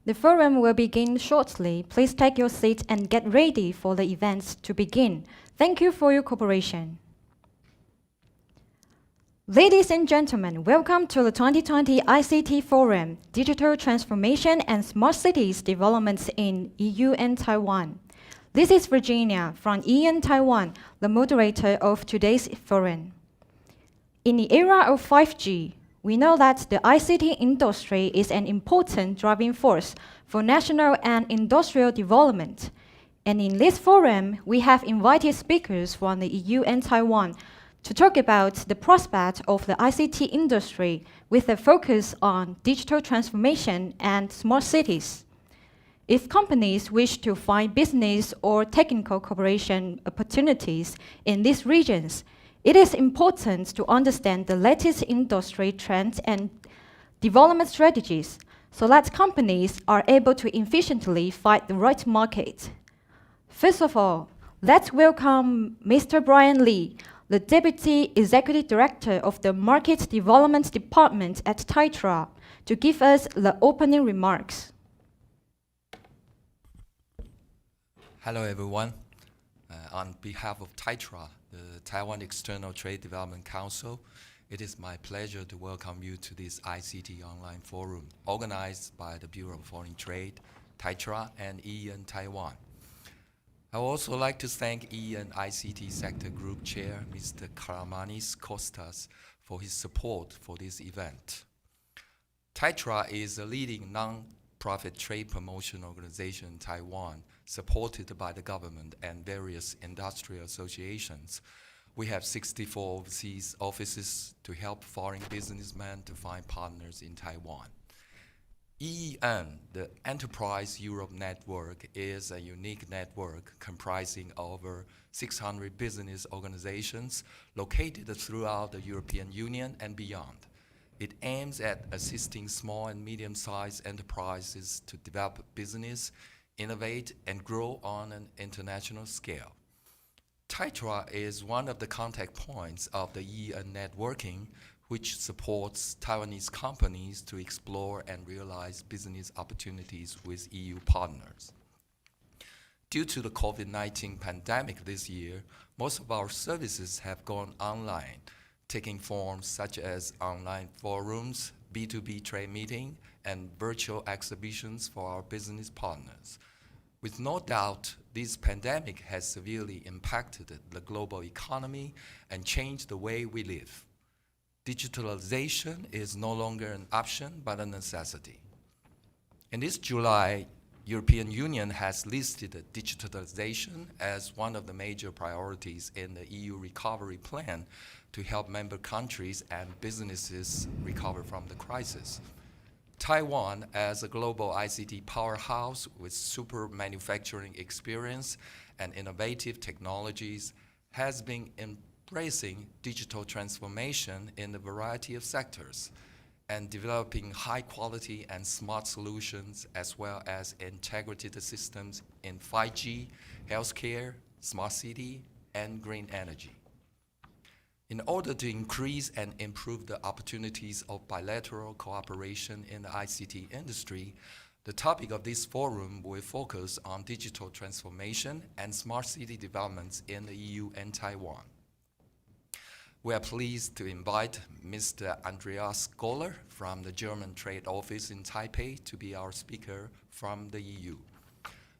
The forum will begin shortly. Please take your seat and get ready for the events to begin. Thank you for your cooperation. Ladies and gentlemen, welcome to the 2020 ICT Forum, Digital Transformation and Smart Cities Developments in EU and Taiwan. This is Virginia from EUxTaiwan, the moderator of today's forum. In the era of 5G, we know that the ICT industry is an important driving force for national and industrial development. And in this forum, we have invited speakers from the EU and Taiwan to talk about the prospect of the ICT industry with a focus on digital transformation and smart cities. If companies wish to find business or technical cooperation opportunities in these regions, it is important to understand the latest industry trends and development strategies so that companies are able to efficiently find the right market. First of all, let's welcome Mr. Brian Lee, the Deputy Executive Director of the Market Development Department at TAITRA, to give us the opening remarks. Hello, everyone. On behalf of TAITRA, the Taiwan External Trade Development Council, it is my pleasure to welcome you to this ICT online forum organized by the Bureau of Foreign Trade, TAITRA, and EUxTaiwan. I would also like to thank and ICT Sector Group Chair, Mr. Karamanis Kostas, for his support for this event. TAITRA is a leading non-profit trade promotion organization in Taiwan, supported by the government and various industrial associations. We have 64 overseas offices to help foreign businessmen to find partners in Taiwan. EEN, the Enterprise Europe Network, is a unique network comprising over 600 business organizations located throughout the European Union and beyond. It aims at assisting small and medium-sized enterprises to develop business, innovate, and grow on an international scale. TAITRA is one of the contact points of the EEN networking, which supports Taiwanese companies to explore and realize business opportunities with EU partners. Due to the COVID-19 pandemic this year, most of our services have gone online, taking forms such as online forums, B2B trade meeting, and virtual exhibitions for our business partners. With no doubt, this pandemic has severely impacted the global economy and changed the way we live. Digitalization is no longer an option, but a necessity. In this July, European Union has listed digitalization as one of the major priorities in the EU recovery plan to help member countries and businesses recover from the crisis. Taiwan, as a global ICT powerhouse with super manufacturing experience and innovative technologies, has been embracing digital transformation in a variety of sectors and developing high quality and smart solutions as well as integrated systems in 5G, healthcare, smart city, and green energy. In order to increase and improve the opportunities of bilateral cooperation in the ICT industry, the topic of this forum will focus on digital transformation and smart city developments in the EU and Taiwan. We are pleased to invite Mr. Andreas Goller from the German Trade Office in Taipei to be our speaker from the EU.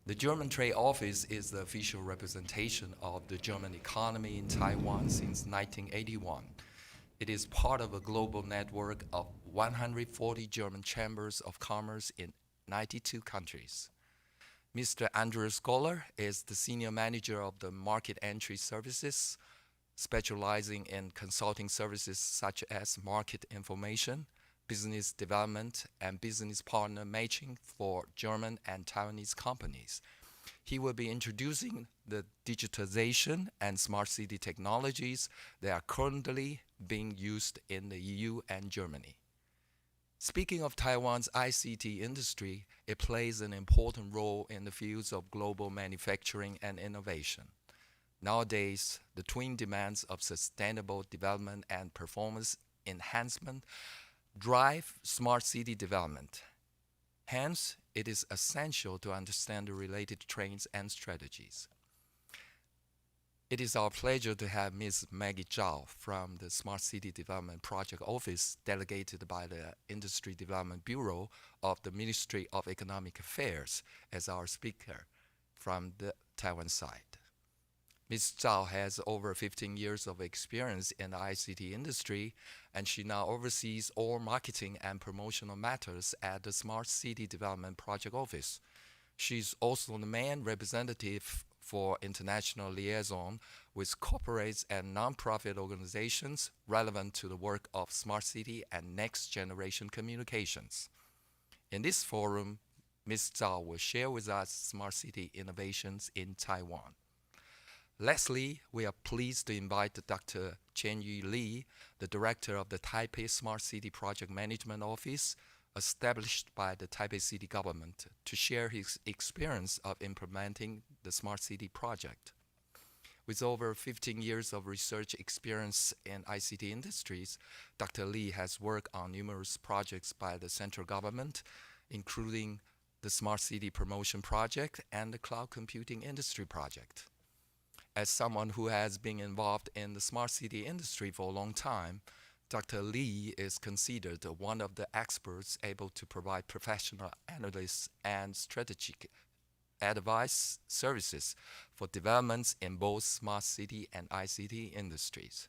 The German Trade Office is the official representation of the German economy in Taiwan since 1981. It is part of a global network of 140 German chambers of commerce in 92 countries. Mr. Andreas Goller is the senior manager of the market entry services, specializing in consulting services such as market information, business development, and business partner matching for German and Taiwanese companies. He will be introducing the digitalization and smart city technologies that are currently being used in the EU and Germany. Speaking of Taiwan's ICT industry, it plays an important role in the fields of global manufacturing and innovation. Nowadays, the twin demands of sustainable development and performance enhancement drive smart city development. Hence, it is essential to understand the related trends and strategies. It is our pleasure to have Ms. Maggie Zhao from the Smart City Development Project Office, delegated by the Industry Development Bureau of the Ministry of Economic Affairs, as our speaker from the Taiwan side. Ms. Zhao has over 15 years of experience in the ICT industry, and she now oversees all marketing and promotional matters at the Smart City Development Project Office. She's also the main representative for international liaison with corporates and non-profit organizations relevant to the work of Smart City and Next Generation Communications. In this forum, Ms. Zhao will share with us Smart City innovations in Taiwan. Lastly, we are pleased to invite Dr. Chen-Yu Li, the director of the Taipei Smart City Project Management Office, established by the Taipei City government, to share his experience of implementing the Smart City project. With over 15 years of research experience in ICT industries, Dr. Li has worked on numerous projects by the central government, including the Smart City Promotion Project and the Cloud Computing Industry Project. As someone who has been involved in the smart city industry for a long time, Dr. Li is considered one of the experts able to provide professional analysis and strategic advice services for developments in both smart city and ICT industries.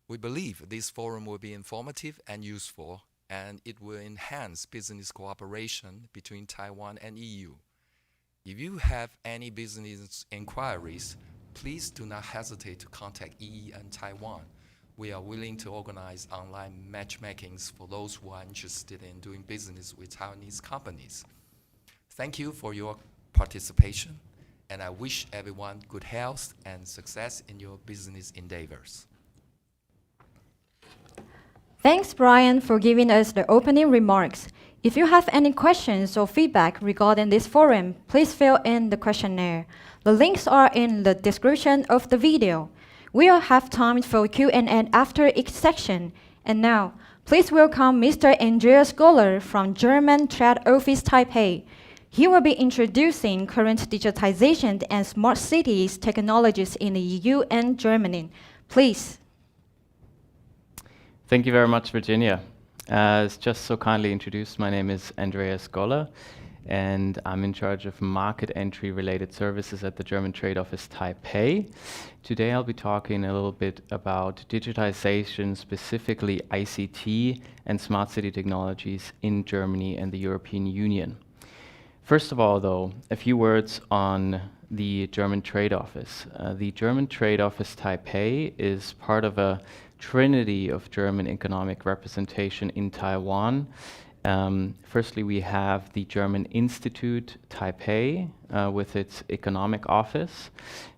We believe this forum will be informative and useful, and it will enhance business cooperation between Taiwan and EU. If you have any business inquiries, please do not hesitate to contact EU and Taiwan. We are willing to organize online matchmakings for those who are interested in doing business with Taiwanese companies. Thank you for your participation, and I wish everyone good health and success in your business endeavors. Thanks, Brian, for giving us the opening remarks. If you have any questions or feedback regarding this forum, please fill in the questionnaire. The links are in the description of the video. We'll have time for Q&A after each section. And now, please welcome Mr. Andreas Goller from German Trade Office Taipei. He will be introducing current digitization and smart cities technologies in the EU and Germany. Please. Thank you very much, Virginia. As just so kindly introduced, my name is Andreas Goller, and I'm in charge of market entry related services at the German Trade Office Taipei. Today I'll be talking a little bit about digitization, specifically ICT and smart city technologies in Germany and the European Union. First of all, though, a few words on the German Trade Office. The German Trade Office Taipei is part of a trinity of German economic representation in Taiwan. Firstly, we have the German Institute Taipei with its economic office.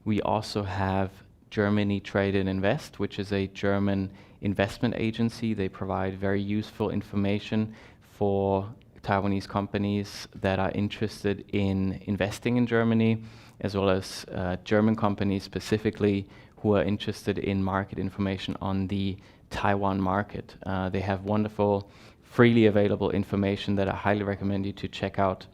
We also have Germany Trade and Invest, which is a German investment agency. They provide very useful information for Taiwanese companies that are interested in investing in Germany, as well as German companies specifically who are interested in market information on the Taiwan market. They have wonderful, freely available information that I highly recommend you to check out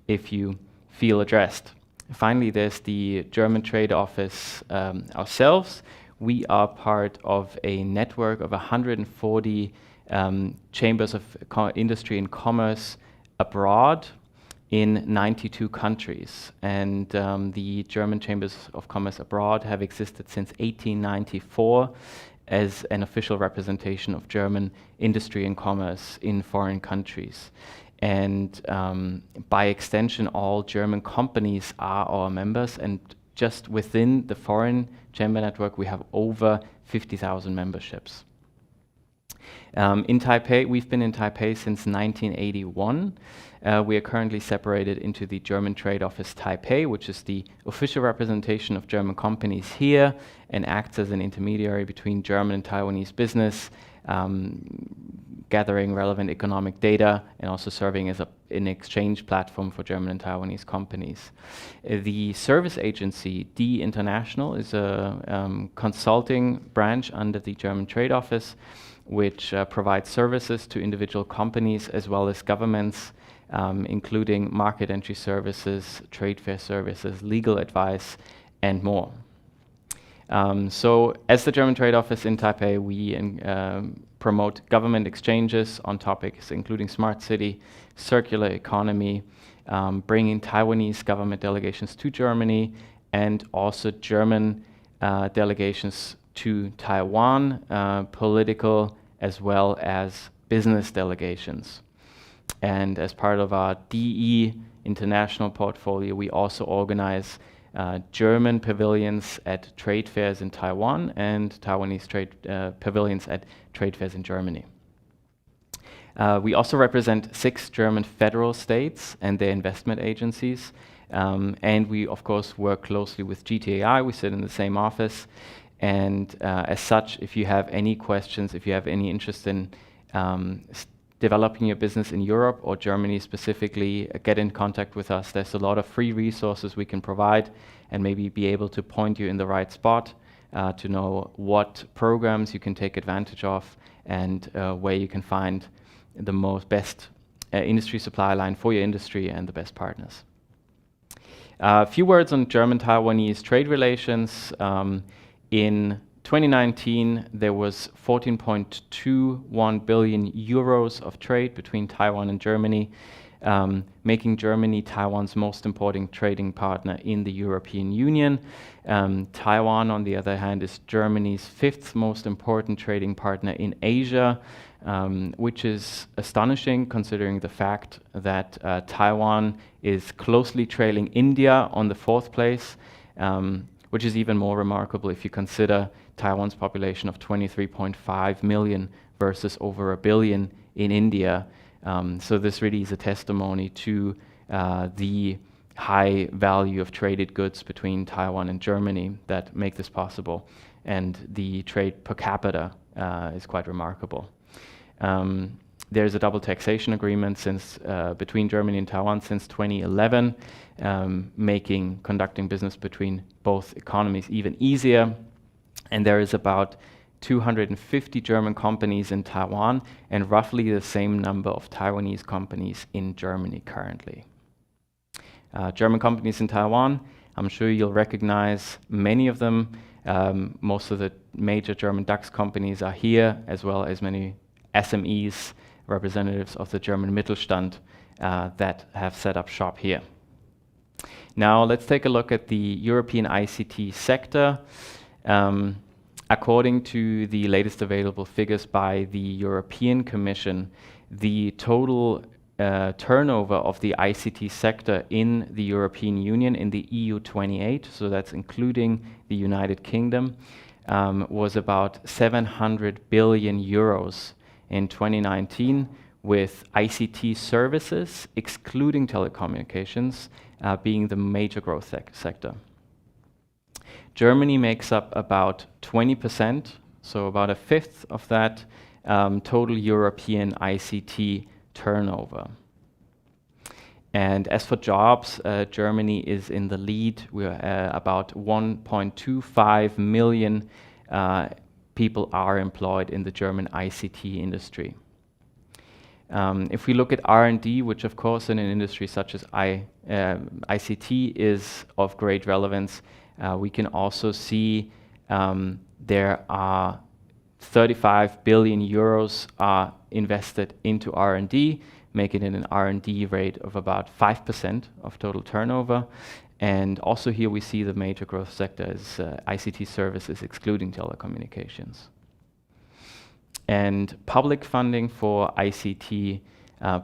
if you feel addressed. Finally, there's the German Trade Office ourselves. We are part of a network of 140 chambers of industry and commerce abroad in 92 countries. And the German Chambers of Commerce abroad have existed since 1894 as an official representation of German industry and commerce in foreign countries. And by extension, all German companies are our members, and just within the foreign chamber network, we have over 50,000 memberships. In Taipei, we've been in Taipei since 1981. We are currently separated into the German Trade Office Taipei, which is the official representation of German companies here and acts as an intermediary between German and Taiwanese business, gathering relevant economic data and also serving as an exchange platform for German and Taiwanese companies. The service agency, D International, is a consulting branch under the German Trade Office, which provides services to individual companies as well as governments, including market entry services, trade fair services, legal advice, and more. So as the German Trade Office in Taipei, we promote government exchanges on topics including smart city, circular economy, bringing Taiwanese government delegations to Germany, and also German delegations to Taiwan, political as well as business delegations. And as part of our DE international portfolio, we also organize German pavilions at trade fairs in Taiwan and Taiwanese trade pavilions at trade fairs in Germany. We also represent 6 German federal states and their investment agencies. And we, of course, work closely with GTAI. We sit in the same office. And as such, if you have any questions, if you have any interest in developing your business in Europe or Germany specifically, get in contact with us. There's a lot of free resources we can provide and maybe be able to point you in the right spot to know what programs you can take advantage of and where you can find the best industry supply line for your industry and the best partners. A few words on German-Taiwanese trade relations. In 2019, there was 14.21 billion euros of trade between Taiwan and Germany, making Germany Taiwan's most important trading partner in the European Union. Taiwan, on the other hand, is Germany's 5th most important trading partner in Asia, which is astonishing considering the fact that Taiwan is closely trailing India on the 4th place, which is even more remarkable if you consider Taiwan's population of 23.5 million versus over 1 billion in India. So this really is a testimony to the high value of traded goods between Taiwan and Germany that make this possible. And the trade per capita is quite remarkable. There's a double taxation agreement between Germany and Taiwan since 2011, making conducting business between both economies even easier. And there is about 250 German companies in Taiwan and roughly the same number of Taiwanese companies in Germany currently. German companies in Taiwan, I'm sure you'll recognize many of them. Most of the major German DAX companies are here, as well as many SMEs, representatives of the German Mittelstand that have set up shop here. Now let's take a look at the European ICT sector. According to the latest available figures by the European Commission, the total turnover of the ICT sector in the European Union, in the EU28, so that's including the United Kingdom, was about 700 billion euros in 2019, with ICT services, excluding telecommunications, being the major growth sector. Germany makes up about 20%, so about 1/5 of that total European ICT turnover. And as for jobs, Germany is in the lead. We're about 1.25 million people are employed in the German ICT industry. If we look at R&D, which of course in an industry such as ICT is of great relevance, we can also see there are 35 billion euros are invested into R&D, making it an R&D rate of about 5% of total turnover. And also here we see the major growth sector is ICT services, excluding telecommunications. And public funding for ICT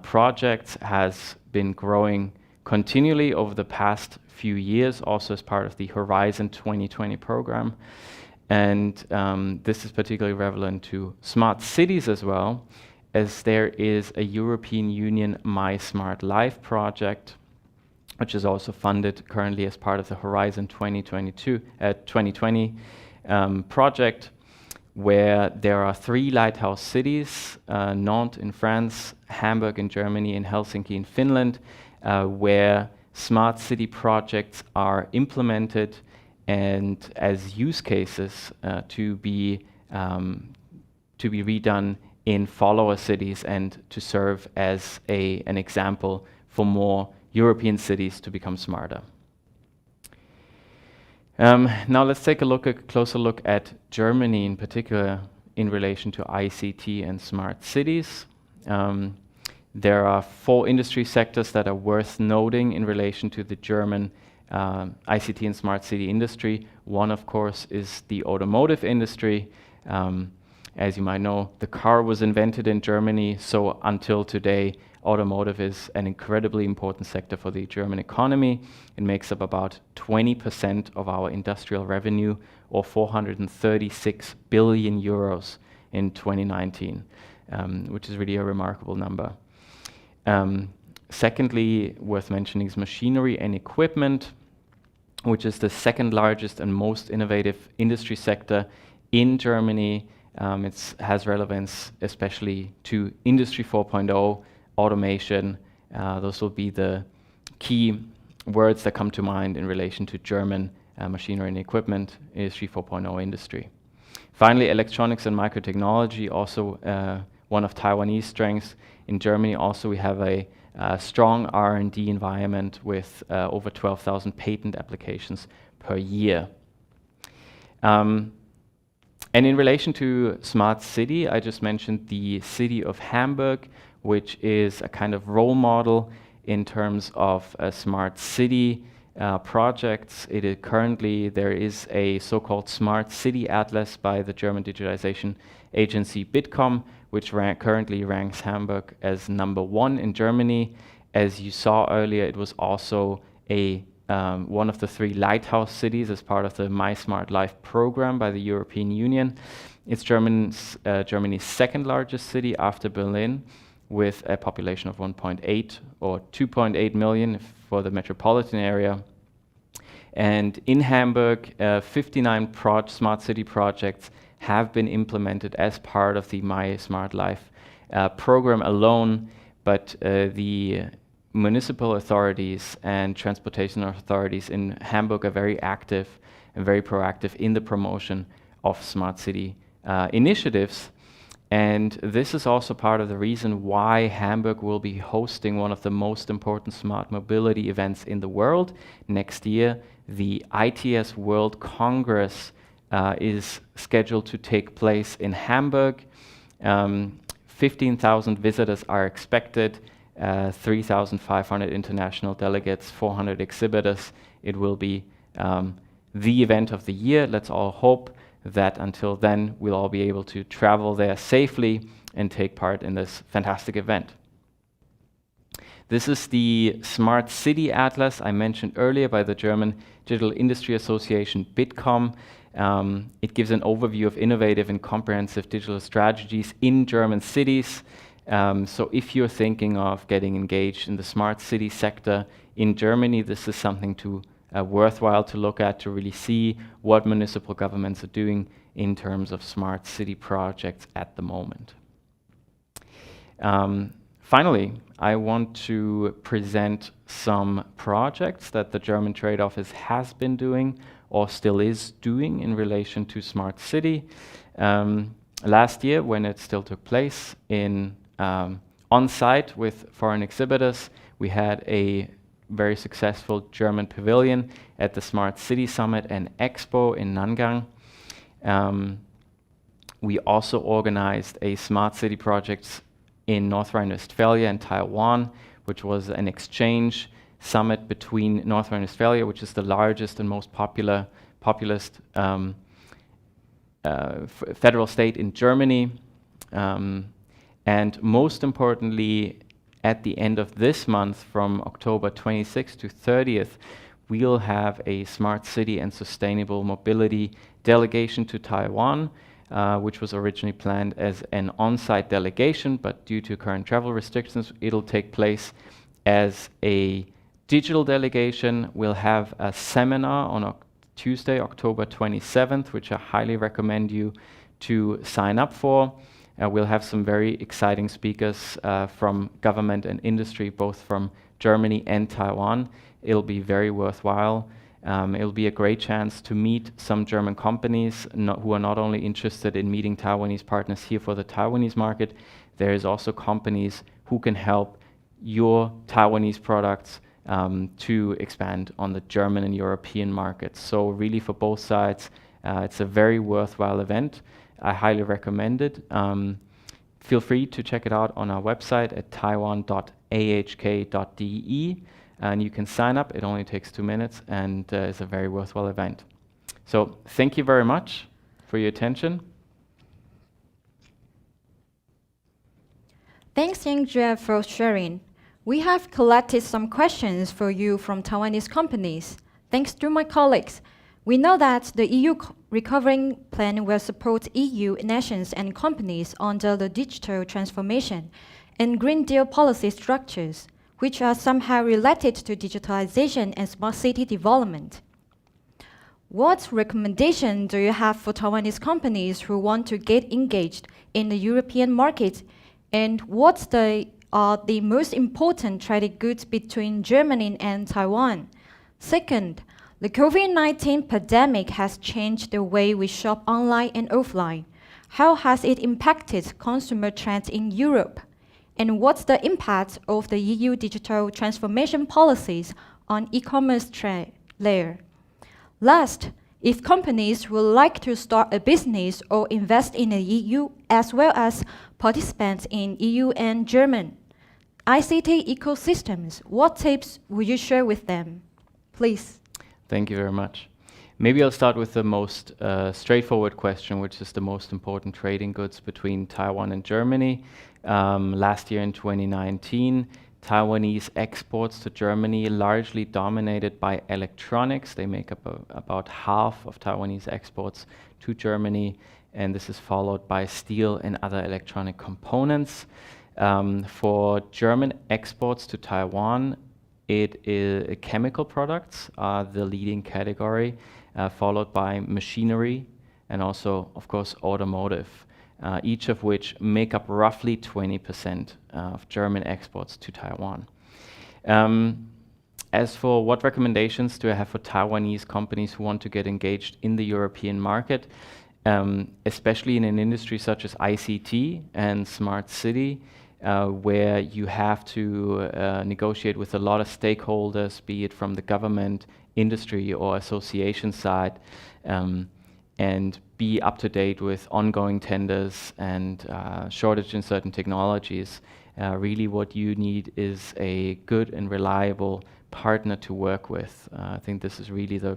projects has been growing continually over the past few years, also as part of the Horizon 2020 program. And this is particularly relevant to smart cities as well, as there is a European Union My Smart Life project, which is also funded currently as part of the Horizon 2020 project, where there are 3 lighthouse cities, Nantes in France, Hamburg in Germany, and Helsinki in Finland, where smart city projects are implemented and as use cases to be to be redone in follower cities and to serve as an example for more European cities to become smarter. Now let's take a closer look at Germany in particular in relation to ICT and smart cities. There are 4 industry sectors that are worth noting in relation to the German ICT and smart city industry. One, of course, is the automotive industry. As you might know, the car was invented in Germany, so until today, automotive is an incredibly important sector for the German economy. It makes up about 20% of our industrial revenue, or 436 billion euros in 2019, which is really a remarkable number. Secondly, worth mentioning is machinery and equipment, which is the second largest and most innovative industry sector in Germany. It has relevance especially to Industry 4.0, automation. Those will be the key words that come to mind in relation to German machinery and equipment, Industry 4.0 industry. Finally, electronics and microtechnology, also one of Taiwanese strengths. In Germany also we have a strong R&D environment with over 12,000 patent applications per year. And in relation to smart city, I just mentioned the city of Hamburg, which is a kind of role model in terms of smart city projects. Currently there is a so-called Smart City Atlas by the German digitalization agency Bitkom, which currently ranks Hamburg as #1 in Germany. As you saw earlier, it was also one of the 3 lighthouse cities as part of the My Smart Life program by the European Union. It's Germany's second largest city after Berlin, with a population of 1.8 or 2.8 million for the metropolitan area. And in Hamburg, 59 smart city projects have been implemented as part of the My Smart Life program alone, but the municipal authorities and transportation authorities in Hamburg are very active and very proactive in the promotion of smart city initiatives. And this is also part of the reason why Hamburg will be hosting one of the most important smart mobility events in the world next year. The ITS World Congress is scheduled to take place in Hamburg. 15,000 visitors are expected, 3,500 international delegates, 400 exhibitors. It will be the event of the year. Let's all hope that until then we'll all be able to travel there safely and take part in this fantastic event. This is the Smart City Atlas I mentioned earlier by the German Digital Industry Association Bitkom. It gives an overview of innovative and comprehensive digital strategies in German cities. So if you're thinking of getting engaged in the smart city sector in Germany, this is something worthwhile to look at to really see what municipal governments are doing in terms of smart city projects at the moment. Finally, I want to present some projects that the German Trade Office has been doing or still is doing in relation to smart city. Last year, when it still took place on-site with foreign exhibitors, we had a very successful German pavilion at the Smart City Summit and Expo in Nangang. We also organized a smart city project in North Rhine-Westphalia and Taiwan, which was an exchange summit between North Rhine-Westphalia, which is the largest and most populous federal state in Germany. And most importantly, at the end of this month, from October 26th to 30th, we'll have a smart city and sustainable mobility delegation to Taiwan, which was originally planned as an on-site delegation, but due to current travel restrictions, it'll take place as a digital delegation. We'll have a seminar on Tuesday, October 27th, which I highly recommend you to sign up for. We'll have some very exciting speakers from government and industry, both from Germany and Taiwan. It'll be very worthwhile. It'll be a great chance to meet some German companies who are not only interested in meeting Taiwanese partners here for the Taiwanese market, there is also companies who can help your Taiwanese products to expand on the German and European markets. So really for both sides, it's a very worthwhile event. I highly recommend it. Feel free to check it out on our website at taiwan.ahk.de, and you can sign up. It only takes 2 minutes, and it's a very worthwhile event. So thank you very much for your attention. Thanks, Andrea, for sharing. We have collected some questions for you from Taiwanese companies. Thanks to my colleagues. We know that the EU Recovering Plan will support EU nations and companies under the digital transformation and Green Deal policy structures, which are somehow related to digitalization and smart city development. What recommendation do you have for Taiwanese companies who want to get engaged in the European market? And what are the most important traded goods between Germany and Taiwan? Second, the COVID-19 pandemic has changed the way we shop online and offline. How has it impacted consumer trends in Europe? And what's the impact of the EU digital transformation policies on e-commerce trade layer? Last, if companies would like to start a business or invest in the EU as well as participants in EU and German ICT ecosystems, what tips would you share with them? Please. Thank you very much. Maybe I'll start with the most straightforward question, which is the most important trading goods between Taiwan and Germany. Last year in 2019, Taiwanese exports to Germany largely dominated by electronics. They make up about half of Taiwanese exports to Germany, and this is followed by steel and other electronic components. For German exports to Taiwan, chemical products are the leading category, followed by machinery and also, of course, automotive, each of which make up roughly 20% of German exports to Taiwan. As for what recommendations do I have for Taiwanese companies who want to get engaged in the European market, especially in an industry such as ICT and smart city, where you have to negotiate with a lot of stakeholders, be it from the government, industry, or association side, and be up to date with ongoing tenders and shortage in certain technologies. Really what you need is a good and reliable partner to work with. I think this is really the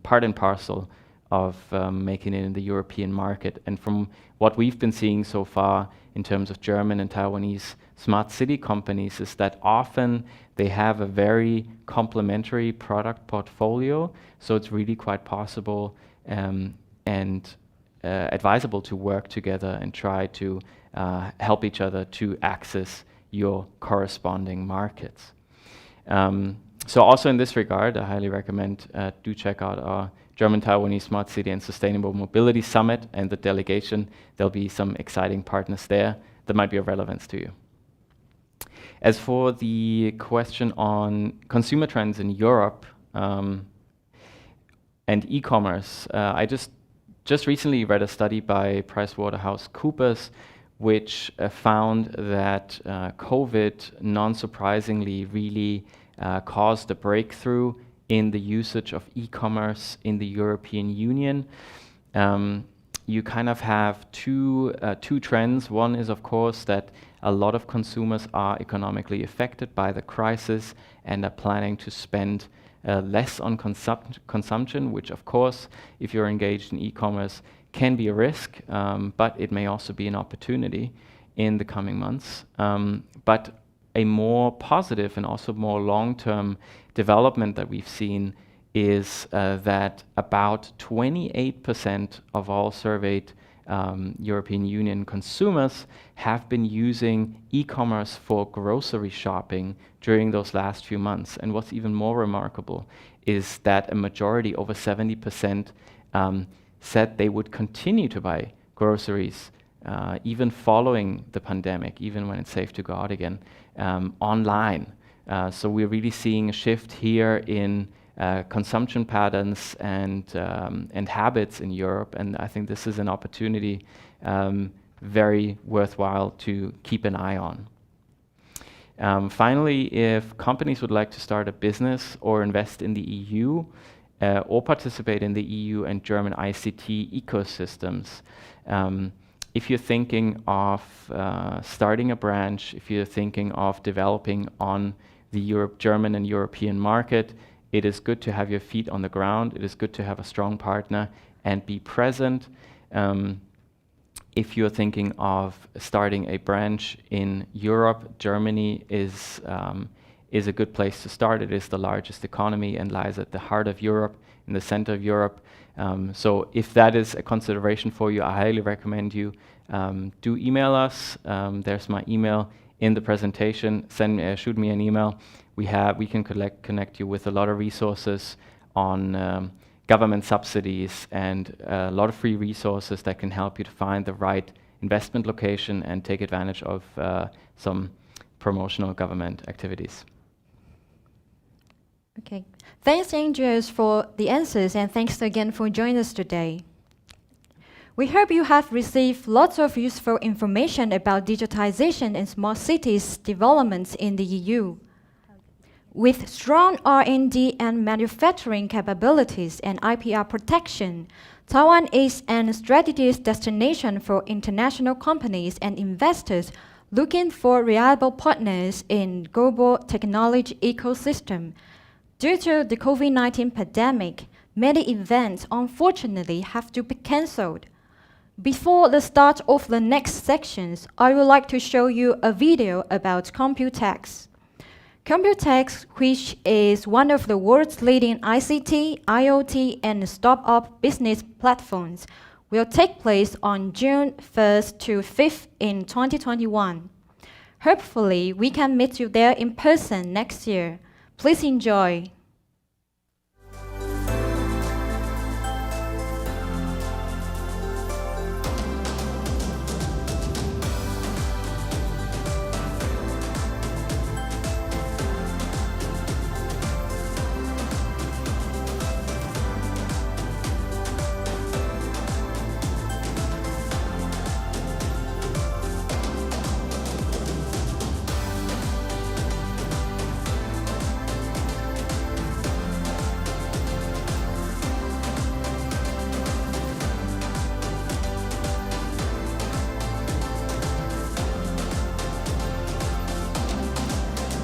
part and parcel of making it in the European market. And from what we've been seeing so far in terms of German and Taiwanese smart city companies is that often they have a very complementary product portfolio. So it's really quite possible and advisable to work together and try to help each other to access your corresponding markets. So also in this regard, I highly recommend do check out our German-Taiwanese Smart City and Sustainable Mobility Summit and the delegation. There'll be some exciting partners there that might be of relevance to you. As for the question on consumer trends in Europe and e-commerce, I just recently read a study by PricewaterhouseCoopers which found that COVID, non-surprisingly, really caused a breakthrough in the usage of e-commerce in the European Union. You kind of have two trends. One is, of course, that a lot of consumers are economically affected by the crisis and are planning to spend less on consumption, which, of course, if you're engaged in e-commerce, can be a risk, but it may also be an opportunity in the coming months. But a more positive and also more long-term development that we've seen is that about 28% of all surveyed European Union consumers have been using e-commerce for grocery shopping during those last few months. And what's even more remarkable is that a majority, over 70%, said they would continue to buy groceries even following the pandemic, even when it's safe to go out again, online. So we're really seeing a shift here in consumption patterns and habits in Europe, and I think this is an opportunity very worthwhile to keep an eye on. Finally, if companies would like to start a business or invest in the EU or participate in the EU and German ICT ecosystems, if you're thinking of starting a branch, if you're thinking of developing on the German and European market, it is good to have your feet on the ground. It is good to have a strong partner and be present. If you're thinking of starting a branch in Europe, Germany is a good place to start. It is the largest economy and lies at the heart of Europe, in the center of Europe. So if that is a consideration for you, I highly recommend you do email us. There's my email in the presentation. Shoot me an email. We can connect you with a lot of resources on government subsidies and a lot of free resources that can help you to find the right investment location and take advantage of some promotional government activities. Okay. Thanks, Andreas, for the answers, and thanks again for joining us today. We hope you have received lots of useful information about digitization and smart cities developments in the EU. With strong R&D and manufacturing capabilities and IPR protection, Taiwan is an strategic destination for international companies and investors looking for reliable partners in global technology ecosystem. Due to the COVID-19 pandemic, many events unfortunately have to be cancelled. Before the start of the next sections, I would like to show you a video about Computex. Computex, which is one of the world's leading ICT, IoT, and startup business platforms, will take place on June 1st to 5th in 2021. Hopefully, we can meet you there in person next year. Please enjoy.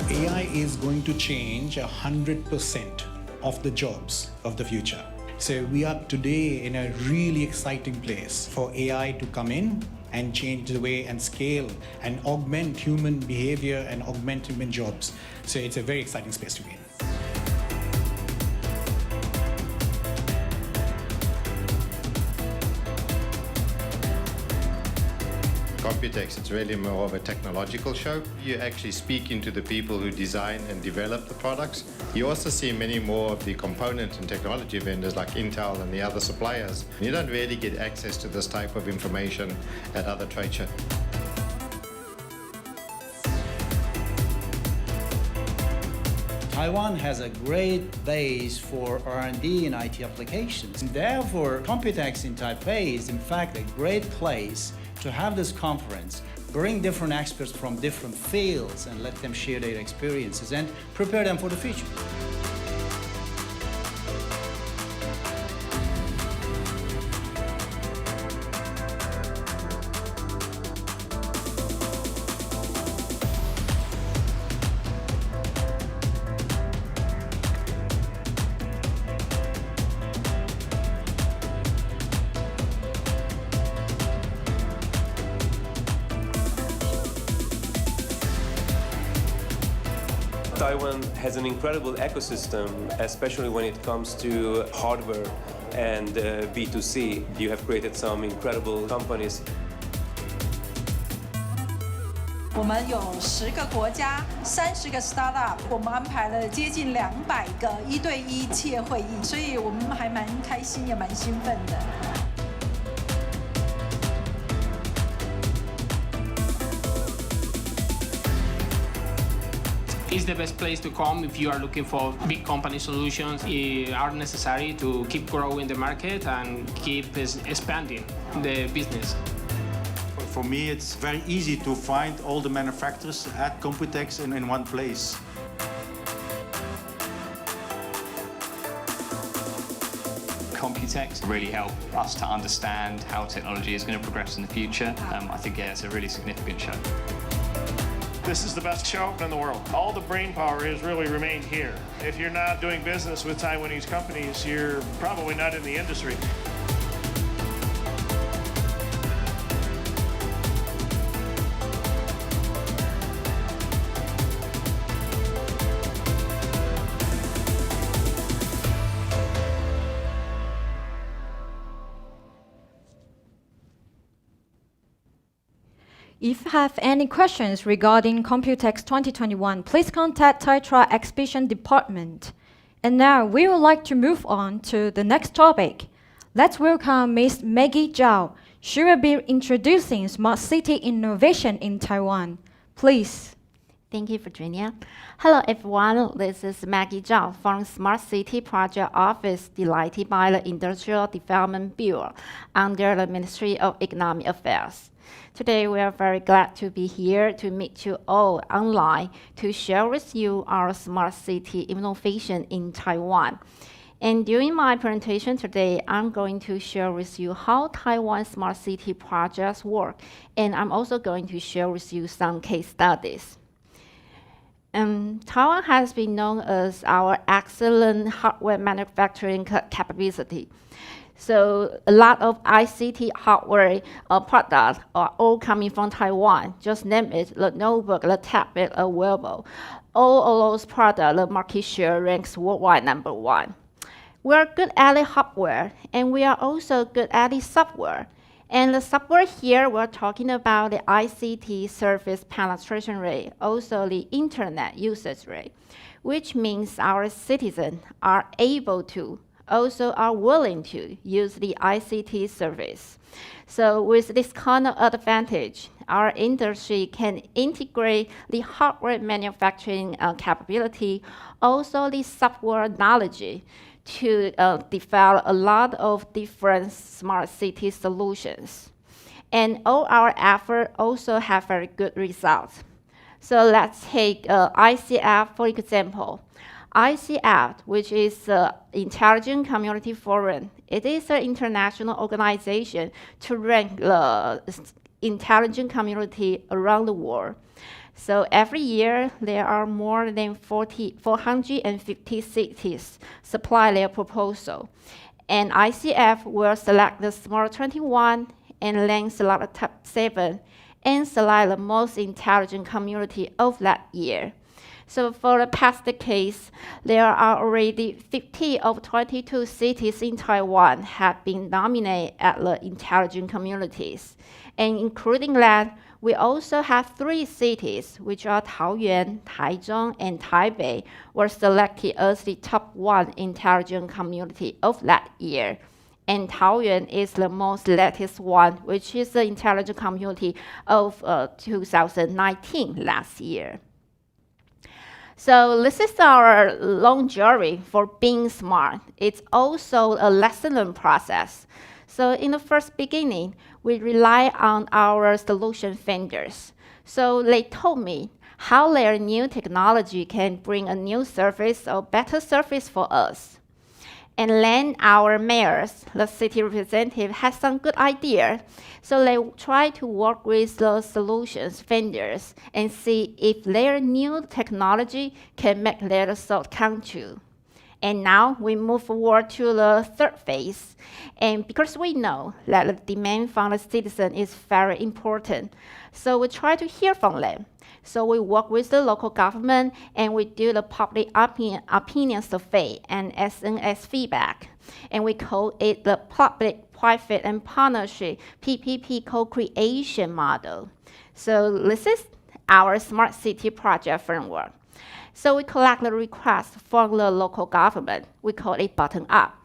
AI is going to change 100% of the jobs of the future. So we are today in a really exciting place for AI to come in and change the way and scale and augment human behavior and augment human jobs. So it's a very exciting space to be in. Computex, it's really more of a technological show. You actually speak into the people who design and develop the products. You also see many more of the component and technology vendors like Intel and the other suppliers. You don't really get access to this type of information at other trade shows. Taiwan has a great base for R&D and IT applications. Therefore, Computex in Taipei is in fact a great place to have this conference, bring different experts from different fields and let them share their experiences and prepare them for the future. Taiwan has an incredible ecosystem, especially when it comes to hardware and B2C. You have created some incredible companies. 我们有10个国家，30个 startup， 我们安排了接近200个1对1企业会议，所以我们还蛮开心，也蛮兴奋的。is the best place to come if you are looking for big company solutions are necessary to keep growing the market and keep expanding the business. For me, it's very easy to find all the manufacturers at Computex in one place. Computex really help us to understand how technology is going to progress in the future. I think it's a really significant show. This is the best show in the world. All the brain power has really remained here. If you're not doing business with Taiwanese companies, you're probably not in the industry. If you have any questions regarding Computex 2021, please contact Taitra Exhibition Department. And now we would like to move on to the next topic. Let's welcome Ms. Maggie Zhao. She will be introducing Smart City Innovation in Taiwan. Please. Thank you, Virginia. Hello, everyone. This is Maggie Zhao from Smart City Project Office, delighted by the Industrial Development Bureau under the Ministry of Economic Affairs. Today, we are very glad to be here to meet you all online to share with you our smart city innovation in Taiwan. And during my presentation today, I'm going to share with you how Taiwan smart city projects work, and I'm also going to share with you some case studies. Taiwan has been known as our excellent hardware manufacturing capability. So a lot of ICT hardware products are all coming from Taiwan. Just name it, the notebook, the tablet, a wearable. All of those products, the market share ranks worldwide #1. We are good at the hardware, and we are also good at the software. And the software here, we're talking about the ICT service penetration rate, also the internet usage rate, which means our citizens are able to also are willing to use the ICT service. So with this kind of advantage, our industry can integrate the hardware manufacturing capability, also the software knowledge to develop a lot of different smart city solutions. And all our efforts also have very good results. So let's take ICF, for example. ICF, which is Intelligent Community Forum, it is an international organization to rank the intelligent community around the world. So every year, there are more than 450 cities supply their proposal. And ICF will select the Smart 21 and then select the top 7 and select the most intelligent community of that year. So for the past case, there are already 50 of 22 cities in Taiwan have been nominated as the intelligent communities. And including that, we also have 3 cities, which are Taoyuan, Taichung, and Taipei, were selected as the top 1 intelligent community of that year. And Taoyuan is the most latest one, which is the intelligent community of 2019, last year. So this is our long journey for being smart. It's also a lesson learned process. So in the first beginning, we rely on our solution vendors. So they told me how their new technology can bring a new service or better service for us. And then our mayors, the city representative, has some good idea. So they try to work with the solutions vendors and see if their new technology can make their result come true. And now we move forward to the third phase. And because we know that the demand from the citizen is very important, so we try to hear from them. So we work with the local government and we do the public opinion survey and SNS feedback. And we call it the public, private, and partnership PPP co-creation model. So this is our smart city project framework. So we collect the requests from the local government. We call it bottom up.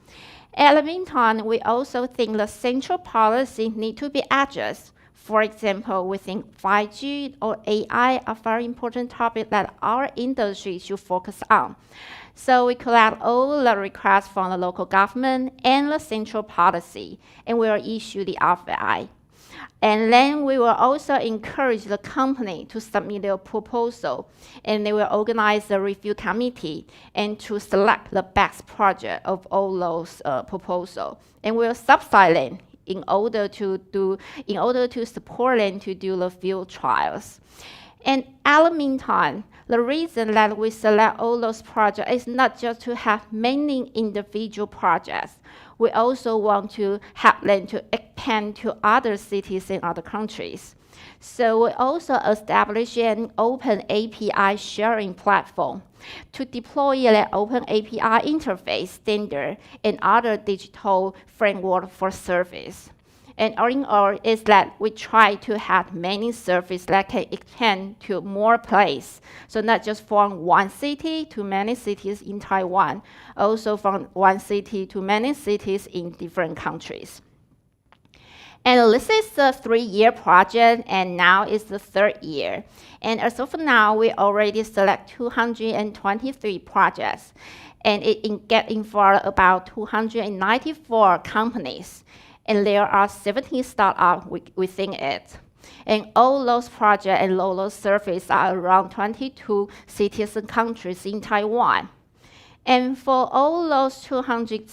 At the meantime, we also think the central policy need to be adjusted For example, we think 5G or AI are very important topics that our industry should focus on. So we collect all the requests from the local government and the central policy, and we will issue the RFI. And then we will also encourage the company to submit their proposal, and they will organize the review committee and to select the best project of all those proposals. And we'll subsidize them in order to support them to do the field trials. And at the meantime, the reason that we select all those projects is not just to have many individual projects. We also want to help them to expand to other cities in other countries. So we also establish an open API sharing platform to deploy the open API interface standard and other digital framework for service. And all in all is that we try to have many services that can expand to more places. So not just from one city to many cities in Taiwan, also from one city to many cities in different countries. And this is a 3-year project, and now it's the 3rd year. And as of now, we already select 223 projects, and it getting for about 294 companies. And there are 17 startups within it. And all those projects and all those services are around 22 cities and countries in Taiwan. And for all those 200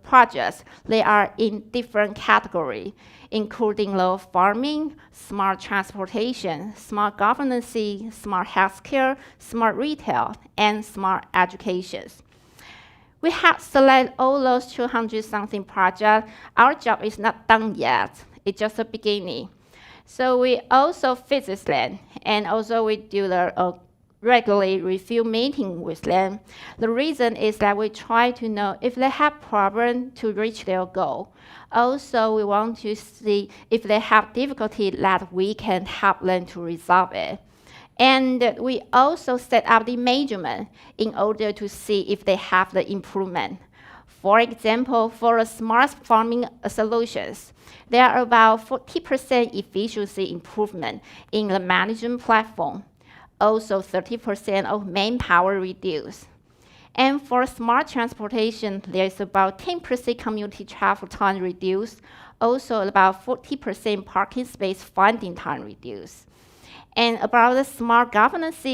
projects, they are in different categories, including the farming, smart transportation, smart governance, smart healthcare, smart retail, and smart education. We have selected all those 200-something projects. Our job is not done yet. It's just the beginning. So we also visit them, and also we do the regularly review meeting with them. The reason is that we try to know if they have problems to reach their goal. Also, we want to see if they have difficulty that we can help them to resolve it. And we also set up the measurement in order to see if they have the improvement. For example, for the smart farming solutions, there are about 40% efficiency improvement in the management platform. Also, 30% of manpower reduced. And for smart transportation, there's about 10% community travel time reduced. Also, about 40% parking space finding time reduced. And about the smart governance,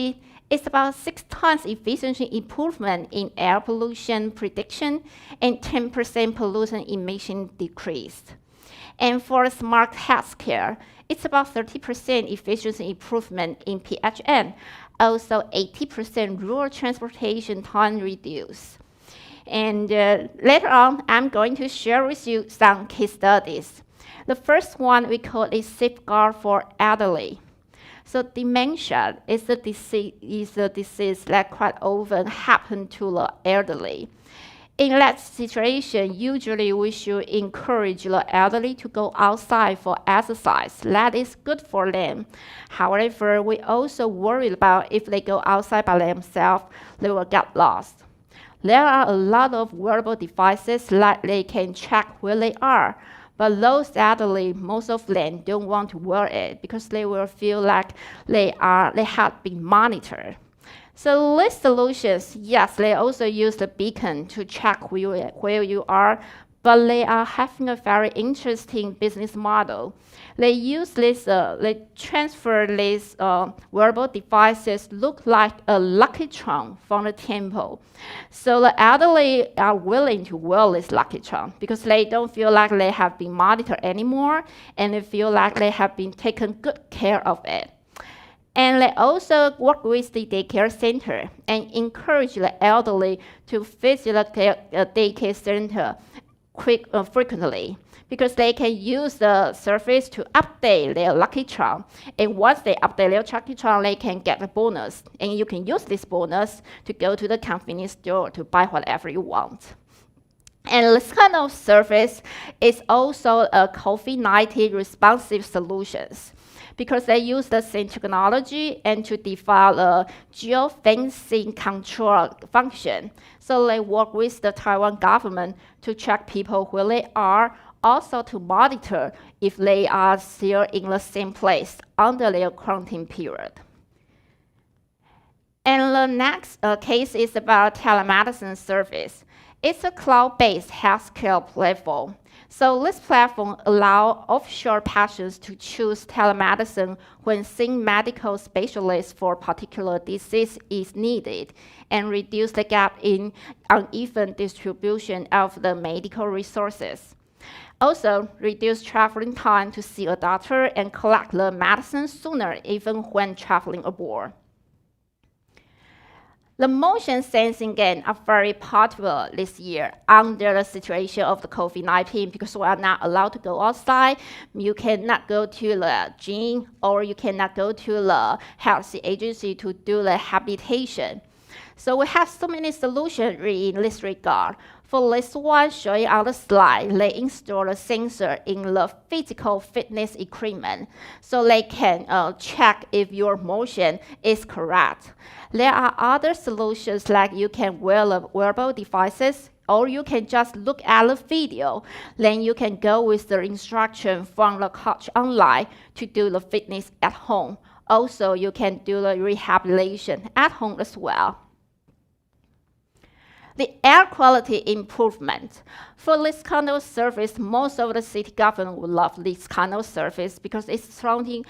it's about 6 times efficiency improvement in air pollution prediction and 10% pollution emission decreased. And for smart healthcare, it's about 30% efficiency improvement in PHN, also 80% rural transportation time reduced. And later on, I'm going to share with you some case studies. The first one we call a safeguard for elderly. So dementia is a disease that quite often happens to the elderly. In that situation, usually we should encourage the elderly to go outside for exercise. That is good for them. However, we also worry about if they go outside by themselves, they will get lost. There are a lot of wearable devices that they can check where they are. But those elderly, most of them don't want to wear it because they will feel like they have been monitored. So these solutions, yes, they also use the beacon to check where you are, but they are having a very interesting business model. They use this, they transfer these wearable devices look like a lucky charm from the temple. So the elderly are willing to wear this lucky charm because they don't feel like they have been monitored anymore, and they feel like they have been taken good care of it. And they also work with the daycare center and encourage the elderly to visit the daycare center frequently, because they can use the service to update their lucky charm. And once they update their lucky charm, they can get a bonus. And you can use this bonus to go to the convenience store to buy whatever you want. And this kind of service is also a COVID-19 responsive solutions, because they use the same technology and to develop a geofencing control function. So they work with the Taiwan government to check people where they are, also to monitor if they are still in the same place under their quarantine period. And the next case is about telemedicine service. It's a cloud-based healthcare platform. So this platform allows offshore patients to choose telemedicine when seeing medical specialists for a particular disease is needed and reduce the gap in uneven distribution of the medical resources. Also, reduce traveling time to see a doctor and collect the medicine sooner even when traveling abroad. The motion sensing game are very popular this year under the situation of the COVID-19 because we are not allowed to go outside. You cannot go to the gym or you cannot go to the health agency to do the rehabilitation. So we have so many solutions in this regard. For this one showing on the slide, they install a sensor in the physical fitness equipment so they can check if your motion is correct. There are other solutions like you can wear the wearable devices or you can just look at the video. Then you can go with the instruction from the coach online to do the fitness at home. Also, you can do the rehabilitation at home as well. The air quality improvement. For this kind of service, most of the city government would love this kind of service because it's surrounding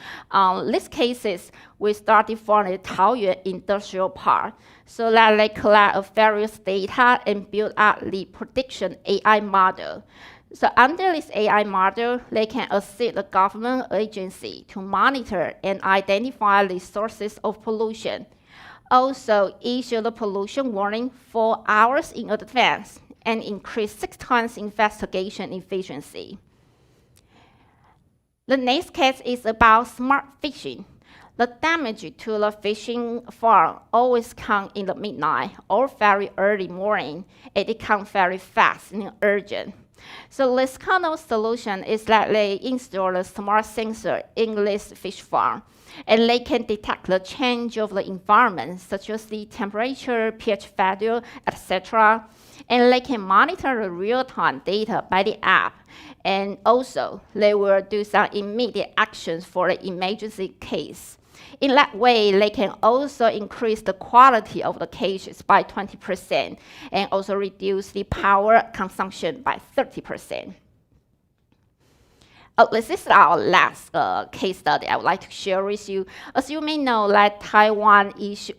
these cases. We started from the Taoyuan Industrial Park so that they collect various data and build up the prediction AI model. So under this AI model, they can assist the government agency to monitor and identify the sources of pollution. Also issue the pollution warning 4 hours in advance and increase 6 times investigation efficiency. The next case is about smart fishing. The damage to the fishing farm always comes in the midnight or very early morning, and it comes very fast and urgent. So this kind of solution is that they install a smart sensor in this fish farm, and they can detect the change of the environment, such as the temperature, pH value, etc. And they can monitor the real-time data by the app. And also, they will do some immediate actions for the emergency case. In that way, they can also increase the quality of the cases by 20% and also reduce the power consumption by 30%. This is our last case study I would like to share with you. As you may know, that Taiwan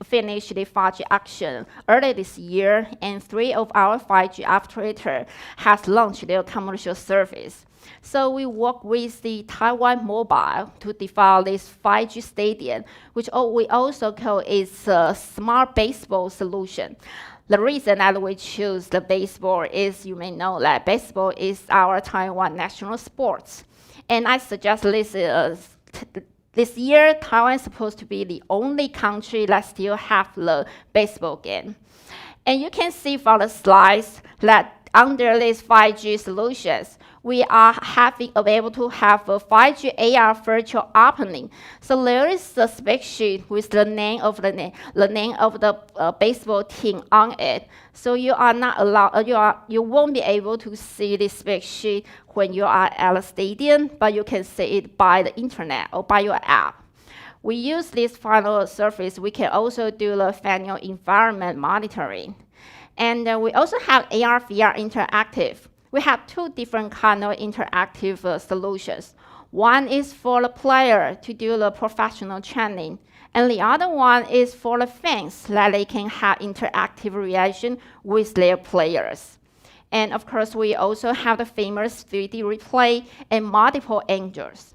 finished the 5G auction early this year, and 3 of our 5G operators have launched their commercial service. So we work with the Taiwan Mobile to develop this 5G stadium, which we also call is a smart baseball solution. The reason that we choose the baseball is you may know that baseball is our Taiwan national sports. And I suggest this year, Taiwan is supposed to be the only country that still have the baseball game. And you can see from the slides that under these 5G solutions, we are able to have a 5G AR virtual opening. So there is a spec sheet with the name of the baseball team on it. So you are not allowed, you won't be able to see this spec sheet when you are at a stadium, but you can see it by the internet or by your app. We use this final service. We can also do the manual environment monitoring. And we also have AR, VR interactive. We have 2 different kind of interactive solutions. One is for the player to do the professional training, and the other one is for the fans that they can have interactive reaction with their players. And of course, we also have the famous 3D replay and multiple angles.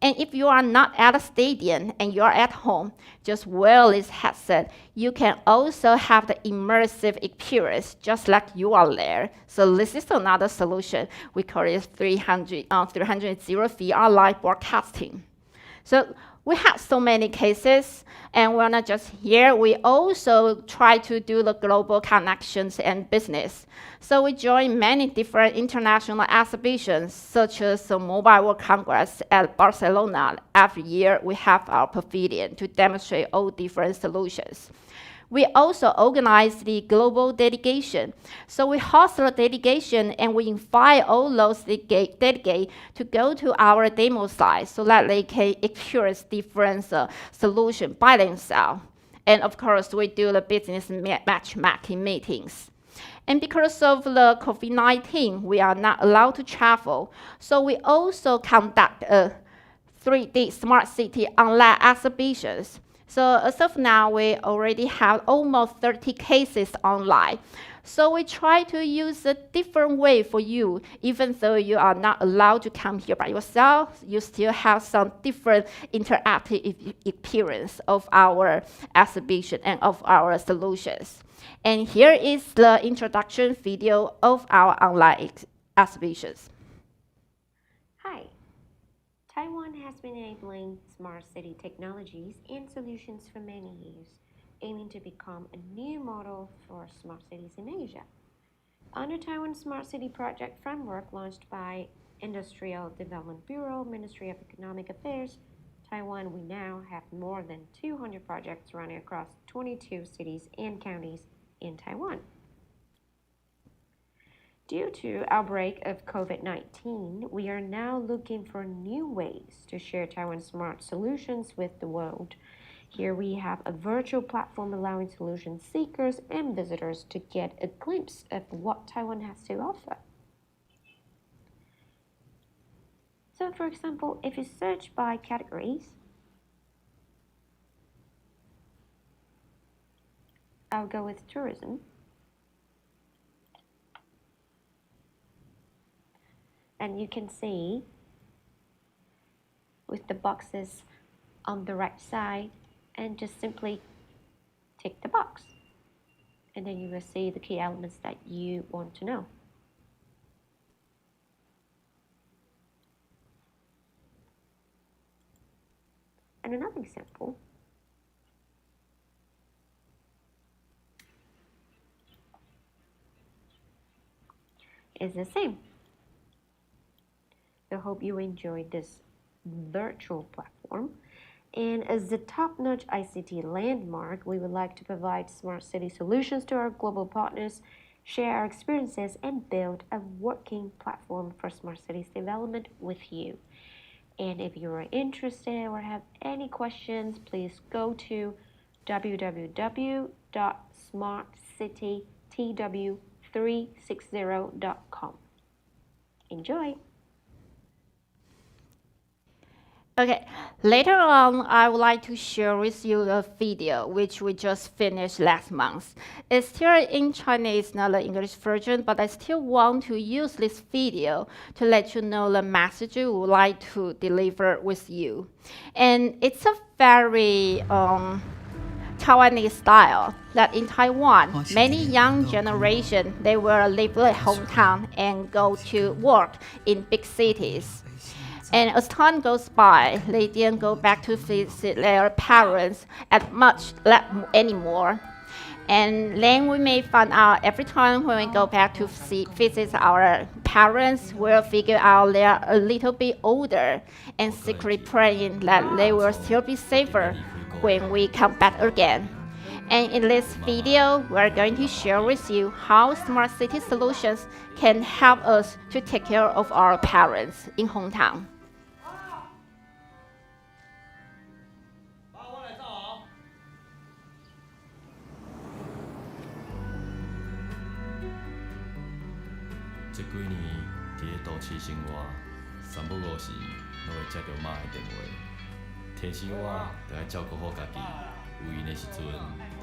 And if you are not at a stadium and you are at home, just wear this headset. You can also have the immersive experience, just like you are there. So this is another solution. We call it 300 VR live broadcasting. So we have so many cases, and we're not just here. We also try to do the global connections and business. So we join many different international exhibitions, such as the Mobile World Congress at Barcelona. Every year, we have our pavilion to demonstrate all different solutions. We also organize the global delegation. So we host the delegation and we invite all those delegates to go to our demo site so that they can experience different solutions by themselves. And of course, we do the business matchmaking meetings. And because of the COVID-19, we are not allowed to travel. So we also conduct 3D Smart City online exhibitions. So as of now, we already have almost 30 cases online. So we try to use a different way for you. Even though you are not allowed to come here by yourself, you still have some different interactive experience of our exhibition and of our solutions. And here is the introduction video of our online exhibitions. Hi. Taiwan has been enabling smart city technologies and solutions for many years, aiming to become a new model for smart cities in Asia. Under Taiwan Smart City Project Framework launched by Industrial Development Bureau, Ministry of Economic Affairs, Taiwan, we now have more than 200 projects running across 22 cities and counties in Taiwan. Due to outbreak of COVID-19, we are now looking for new ways to share Taiwan's smart solutions with the world. Here we have a virtual platform allowing solution seekers and visitors to get a glimpse of what Taiwan has to offer. So for example, if you search by categories, I'll go with tourism. And you can see with the boxes on the right side, and just simply tick the box. And then you will see the key elements that you want to know. And another example is the same. I hope you enjoyed this virtual platform. And as a top-notch ICT landmark, we would like to provide smart city solutions to our global partners, share our experiences, and build a working platform for smart cities development with you. And if you are interested or have any questions, please go to www.smartcitytw360.com. Enjoy! Okay, later on, I would like to share with you a video which we just finished last month. It's still in Chinese, not the English version, but I still want to use this video to let you know the message we would like to deliver with you. And it's a very Taiwanese style that in Taiwan, many young generation, they will leave their hometown and go to work in big cities. And as time goes by, they didn't go back to visit their parents at much anymore. And then we may find out every time when we go back to visit our parents, we'll figure out they're a little bit older and secretly praying that they will still be safer when we come back again. And in this video, we're going to share with you how smart city solutions can help us to take care of our parents in hometown.这几年伫咧都市生活，三不五时都会接到妈的电话，提醒我着爱照顾好家己，有闲的时阵着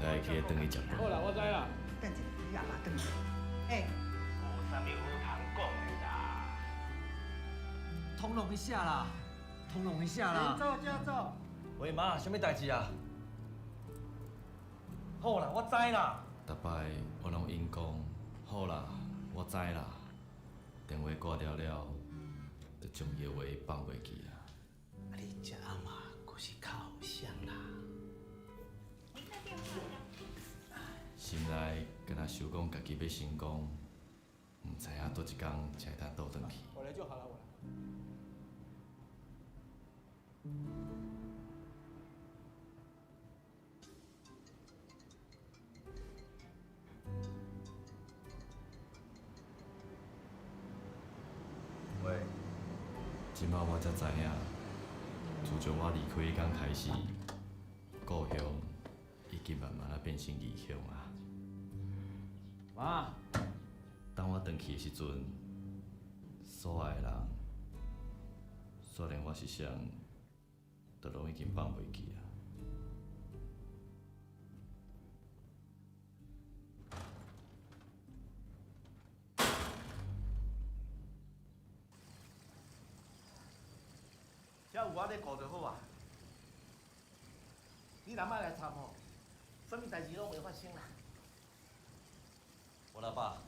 爱去转去食饭。好啦，我知啦。等一下，你阿妈转去。无啥物好通讲的啦。通融一下啦，通融一下啦。走，走，走。喂，妈，啥物代志啊？好啦，我知啦。逐摆我拢应讲，好啦，我知啦。电话挂掉了，就将伊话放袂记啊。你这阿妈可是较好相啦。心内敢若想讲家己要成功，毋知影倒一天才会当倒转去。我来就好了，我来。即摆我才知影，自从我离开迄天开始，故乡已经慢慢变成异乡啊。妈，当我转去的时阵，所有的人，虽然我是谁，都拢已经放袂记啊。只有我咧顾就好啊。你若莫来插吼，啥物代志拢袂发生啦。我老爸，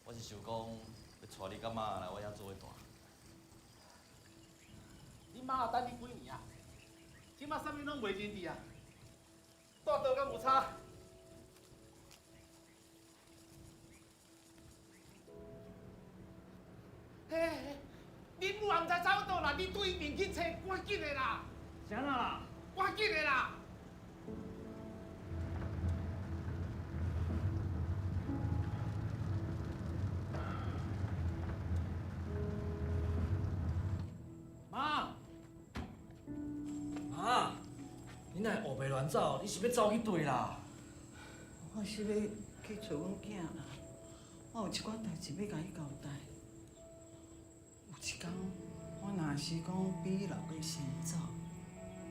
我是想讲要带你甲妈来我遐做伙住。你妈也等你几年啊？即摆啥物拢袂认得啊，住倒敢有差？嘿，恁母也毋知走倒啦，你对伊面去找，赶紧的啦！啥啦？赶紧的啦！妈，妈，你哪会学袂乱走？你是要走去对啦？我是要去找阮囝啦，我有一寡代志要甲伊交代。有一天，我若是讲比伊老爸先走，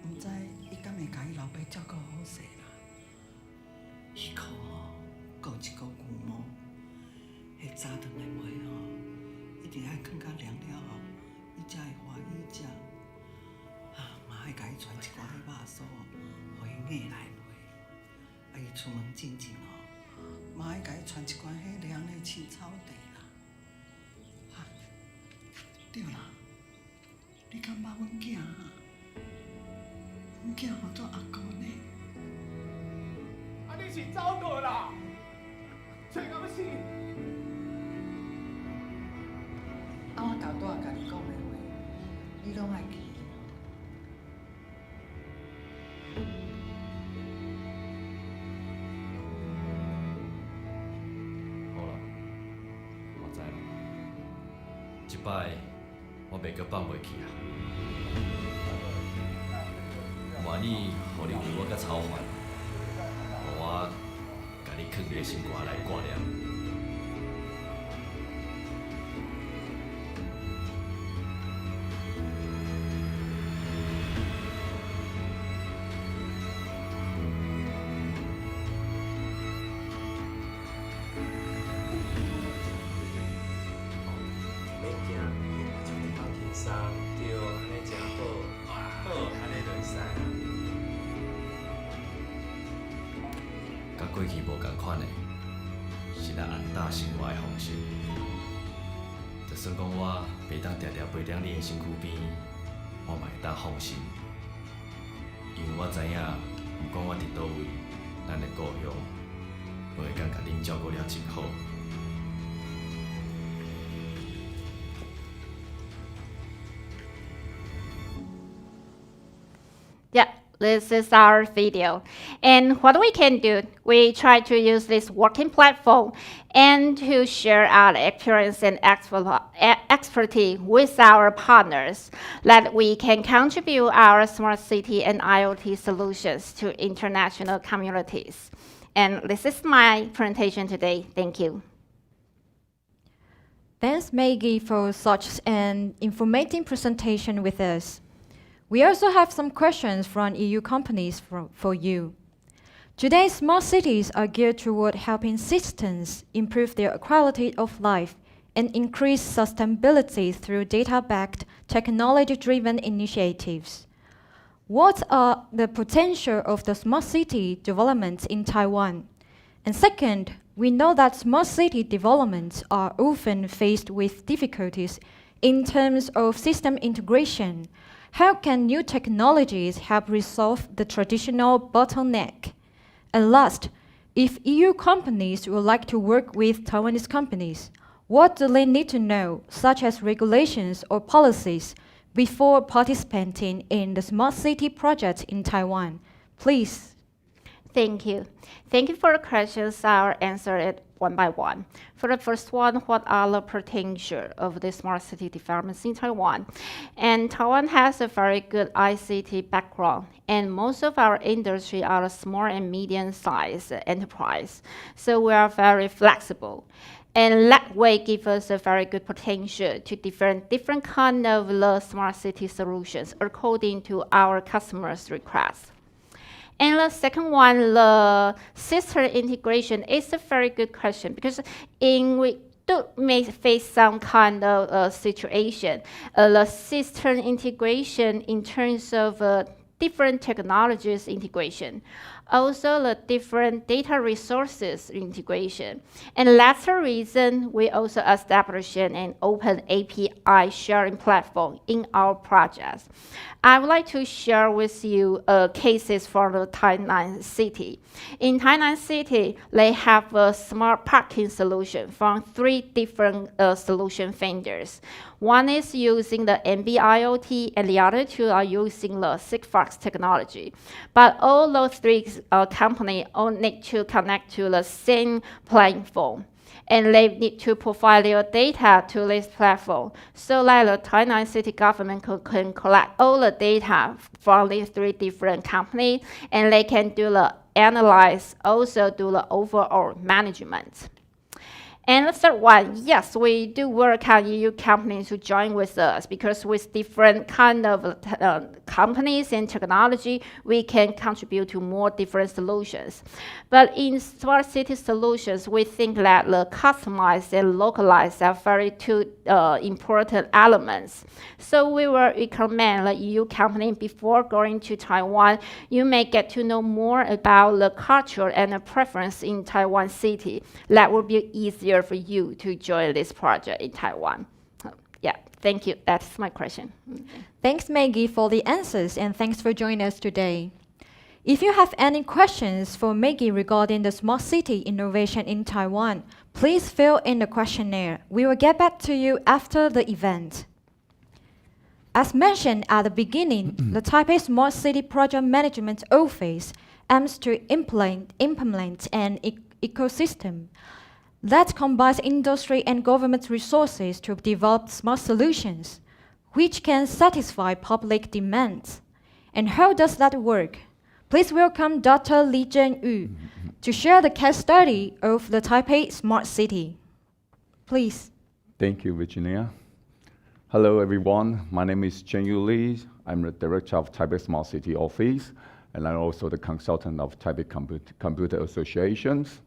毋知伊敢会甲伊老爸照顾好势啦。伊可吼，顾一个牛毛，迄炸糖的糜吼，一定爱放较凉了后，伊才会欢喜食。嘛爱甲伊传一寡迄肉酥，互伊硬来糜。伊出门进前吼，嘛爱甲伊传一罐迄凉的青草茶啦。对啦，你敢捌阮囝啊？阮囝唤做阿姑呢。啊，你是走倒啦？找到要死！我交代甲你讲的话，你拢爱记。好啦，我知啦。即摆我袂阁放袂记啊。愿意互你为我甲操烦，互我甲你藏伫心肝内挂念。甲过去无共款的，是咱安大生活的方式。就算讲我袂当常常陪在你的身躯边，我嘛会当放心，因为我知影，毋管我伫倒位，咱的故乡，我会敢甲恁照顾了真好。Yeah, this is our video. And what we can do, we try to use this working platform and to share our experience and expertise with our partners, that we can contribute our smart city and IoT solutions to international communities. And this is my presentation today. Thank you. Thanks, Maggie, for such an informative presentation with us. We also have some questions from EU companies for you. Today's smart cities are geared toward helping citizens improve their quality of life and increase sustainability through data-backed, technology-driven initiatives. What are the potential of the smart city developments in Taiwan? And second, we know that smart city developments are often faced with difficulties in terms of system integration. How can new technologies help resolve the traditional bottleneck? And last, if EU companies would like to work with Taiwanese companies, what do they need to know, such as regulations or policies, before participating in the smart city project in Taiwan? Please. Thank you. Thank you for the questions. I'll answer it one by one. For the first one, what are the potential of the smart city developments in Taiwan? And Taiwan has a very good ICT background, and most of our industry are small and medium-sized enterprise. So we are very flexible. And that way gives us a very good potential to different kind of the smart city solutions according to our customers' requests. And the second one, the system integration, is a very good question because we may face some kind of situation. The system integration in terms of different technologies integration, also the different data resources integration. And that's the reason we also established an open API sharing platform in our projects. I would like to share with you cases for the Tainan City. In Tainan City, they have a smart parking solution from 3 different solution vendors. One is using the NB-IoT, and the other 2 are using the Sigfox technology. But all those 3 companies all need to connect to the same platform. And they need to provide their data to this platform so that the Tainan City government can collect all the data from these 3 different companies, and they can do the analyze, also do the overall management. And the third one, yes, we do work on EU companies to join with us because with different kind of companies and technology, we can contribute to more different solutions. But in smart city solutions, we think that the customized and localized are very 2 important elements. So we will recommend the EU company before going to Taiwan, you may get to know more about the culture and the preference in Taiwan City. That will be easier for you to join this project in Taiwan. Yeah, thank you. That's my question. Thanks, Maggie, for the answers, and thanks for joining us today. If you have any questions for Maggie regarding the smart city innovation in Taiwan, please fill in the questionnaire. We will get back to you after the event. As mentioned at the beginning, the Taipei Smart City Project Management Office aims to implement an ecosystem that combines industry and government resources to develop smart solutions, which can satisfy public demands. And how does that work? Please welcome Dr. Li Zhenyu to share the case study of the Taipei Smart City. Please. Thank you, Virginia. Hello, everyone. My name is Zhenyu Li. I'm the director of Taipei Smart City Office, and I'm also the consultant of Taipei Computer Associations.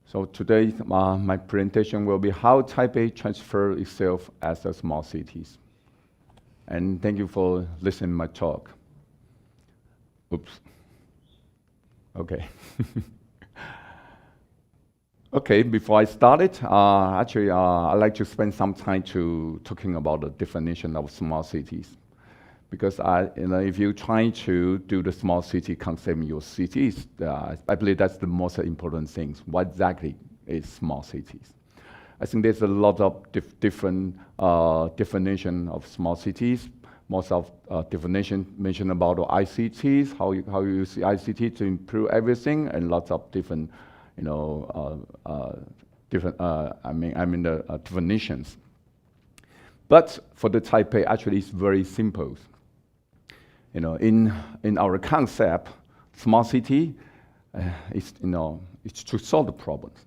So today, my presentation will be how Taipei transfers itself as a smart city. And thank you for listening to my talk. Oops. Okay. Okay, before I start it, I'd like to spend some time talking about the definition of smart cities. Because if you're trying to do the smart city concept in your cities, I believe that's the most important thing. What exactly is smart cities? I think there's a lot of different definition of smart cities. Most of definition mention about the ICTs, how you use the ICT to improve everything, and lots of different, definitions. But for the Taipei, actually, it's very simple. In our concept, smart city is to solve the problems.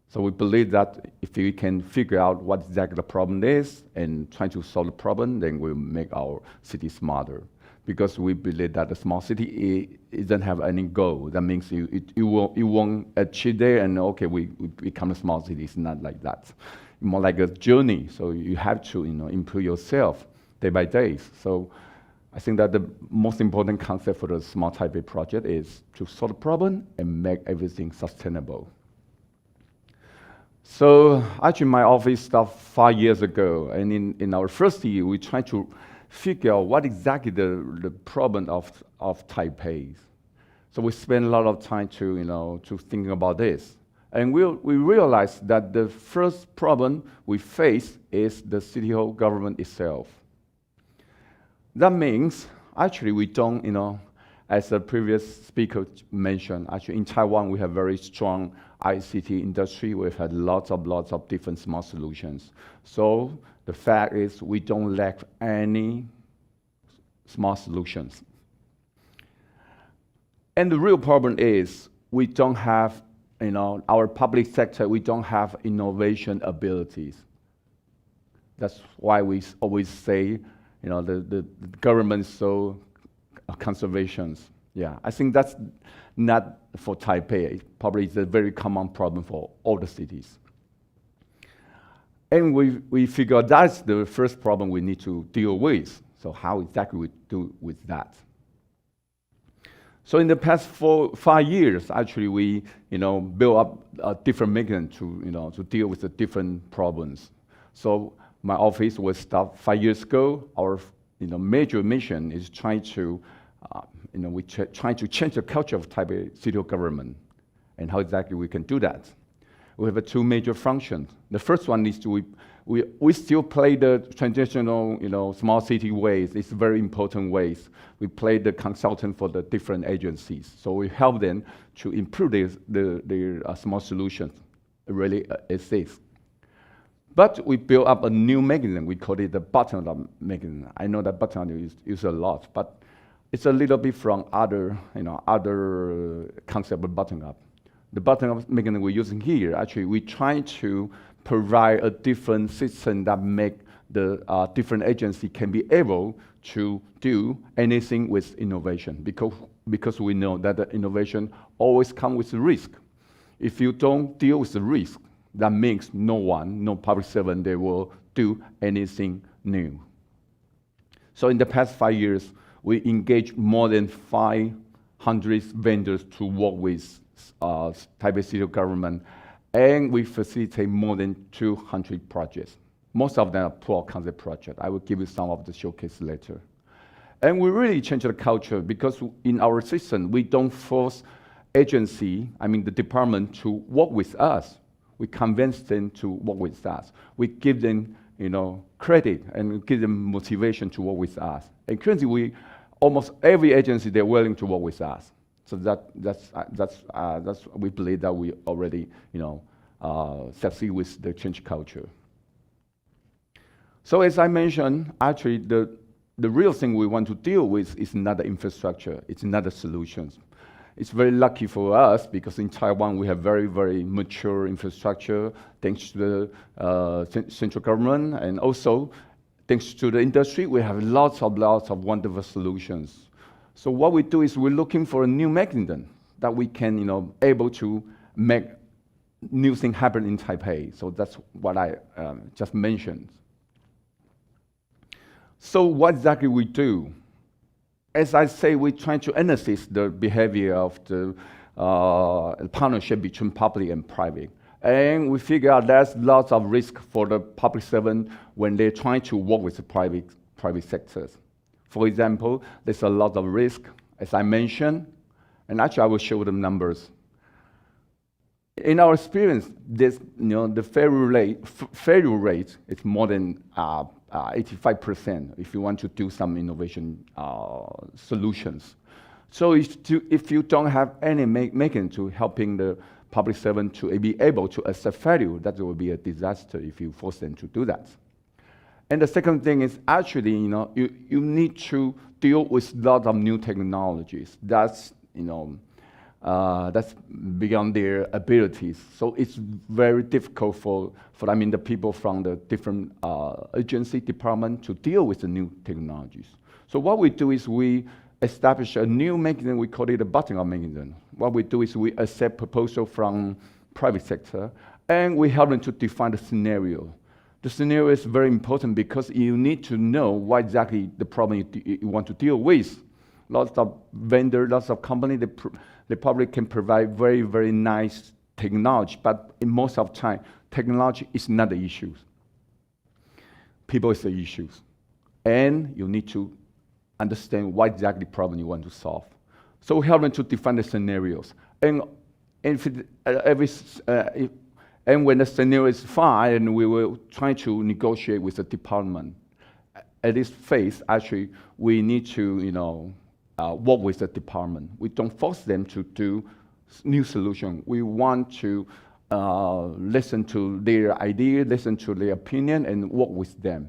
So we believe that if we can figure out what exactly the problem is and try to solve the problem, then we'll make our city smarter. Because we believe that the smart city it doesn't have any goal. That means you won't achieve there and okay, we become a smart city. It's not like that. More like a journey. So you have to improve yourself day by day. So I think that the most important concept for the Smart Taipei project is to solve the problem and make everything sustainable. So actually my office started 5 years ago, and in our first year, we tried to figure out what exactly the problem of Taipei. So we spent a lot of time to thinking about this. And we realized that the first problem we face is the city hall government itself. That means, actually, we don't, as the previous speaker mentioned, actually in Taiwan we have very strong ICT industry. We've had lots of different smart solutions. So the fact is we don't lack any smart solutions. And the real problem is we don't have, our public sector, we don't have innovation abilities. That's why we always say, the government is so conservation. Yeah, I think that's not for Taipei. Probably it's a very common problem for all the cities. And we figure that's the first problem we need to deal with. So how exactly we do with that? So in the past 5 years, actually, we built up a different mechanism to deal with the different problems. So my office was started 5 years ago. Our major mission is trying to trying to change the culture of Taipei city government, and how exactly we can do that. We have two major functions. The first one is we still play the traditional smart city ways. It's very important ways. We play the consultant for the different agencies. So we help them to improve their smart solutions. It really exists. But we built up a new mechanism. We call it the bottom-up mechanism. I know that bottom-up is used a lot, but it's a little bit from other concept of bottom-up. The bottom-up mechanism we're using here, actually, we try to provide a different system that make the different agency can be able to do anything with innovation, because we know that the innovation always comes with risk. If you don't deal with the risk, that means no public servant, they will do anything new. So in the past 5 years, we engaged more than 500 vendors to work with Taipei city government, and we facilitate more than 200 projects. Most of them are proof of concept projects. I will give you some of the showcase later. And we really changed the culture, because in our system, we don't force agency, the department, to work with us. We convince them to work with us. We give them credit and give them motivation to work with us. And currently, almost every agency, they're willing to work with us. So that's we believe that we already succeed with the change culture. So as I mentioned, actually the real thing we want to deal with is not the infrastructure, it's not the solutions. It's very lucky for us, because in Taiwan we have very, very mature infrastructure, thanks to the central government, and also thanks to the industry, we have lots of wonderful solutions. So what we do is we're looking for a new mechanism that we can, able to make new things happen in Taipei. So that's what I just mentioned. So what exactly we do? As I say, we try to analyze the behavior of the partnership between public and private. And we figure out there's lots of risk for the public servant when they're trying to work with the private sectors. For example, there's a lot of risk, as I mentioned, and actually I will show the numbers. In our experience, the failure rate is more than 85% if you want to do some innovation solutions. So if you don't have any mechanism to helping the public servant to be able to accept failure, that will be a disaster if you force them to do that. And the second thing is actually, you need to deal with a lot of new technologies. That's beyond their abilities. So it's very difficult for the people from the different agency department to deal with the new technologies. So what we do is we establish a new mechanism, we call it a bottom-up mechanism. What we do is we accept proposal from private sector, and we help them to define the scenario. The scenario is very important because you need to know what exactly the problem you want to deal with. Lots of vendors, lots of companies, they probably can provide very, very nice technology, but in most of the time, technology is not the issue. People is the issues. And you need to understand what exactly problem you want to solve. So we help them to define the scenarios. And when the scenario is fine, we will try to negotiate with the department. At this phase, actually, we need to, work with the department. We don't force them to do new solution. We want to listen to their idea, listen to their opinion, and work with them,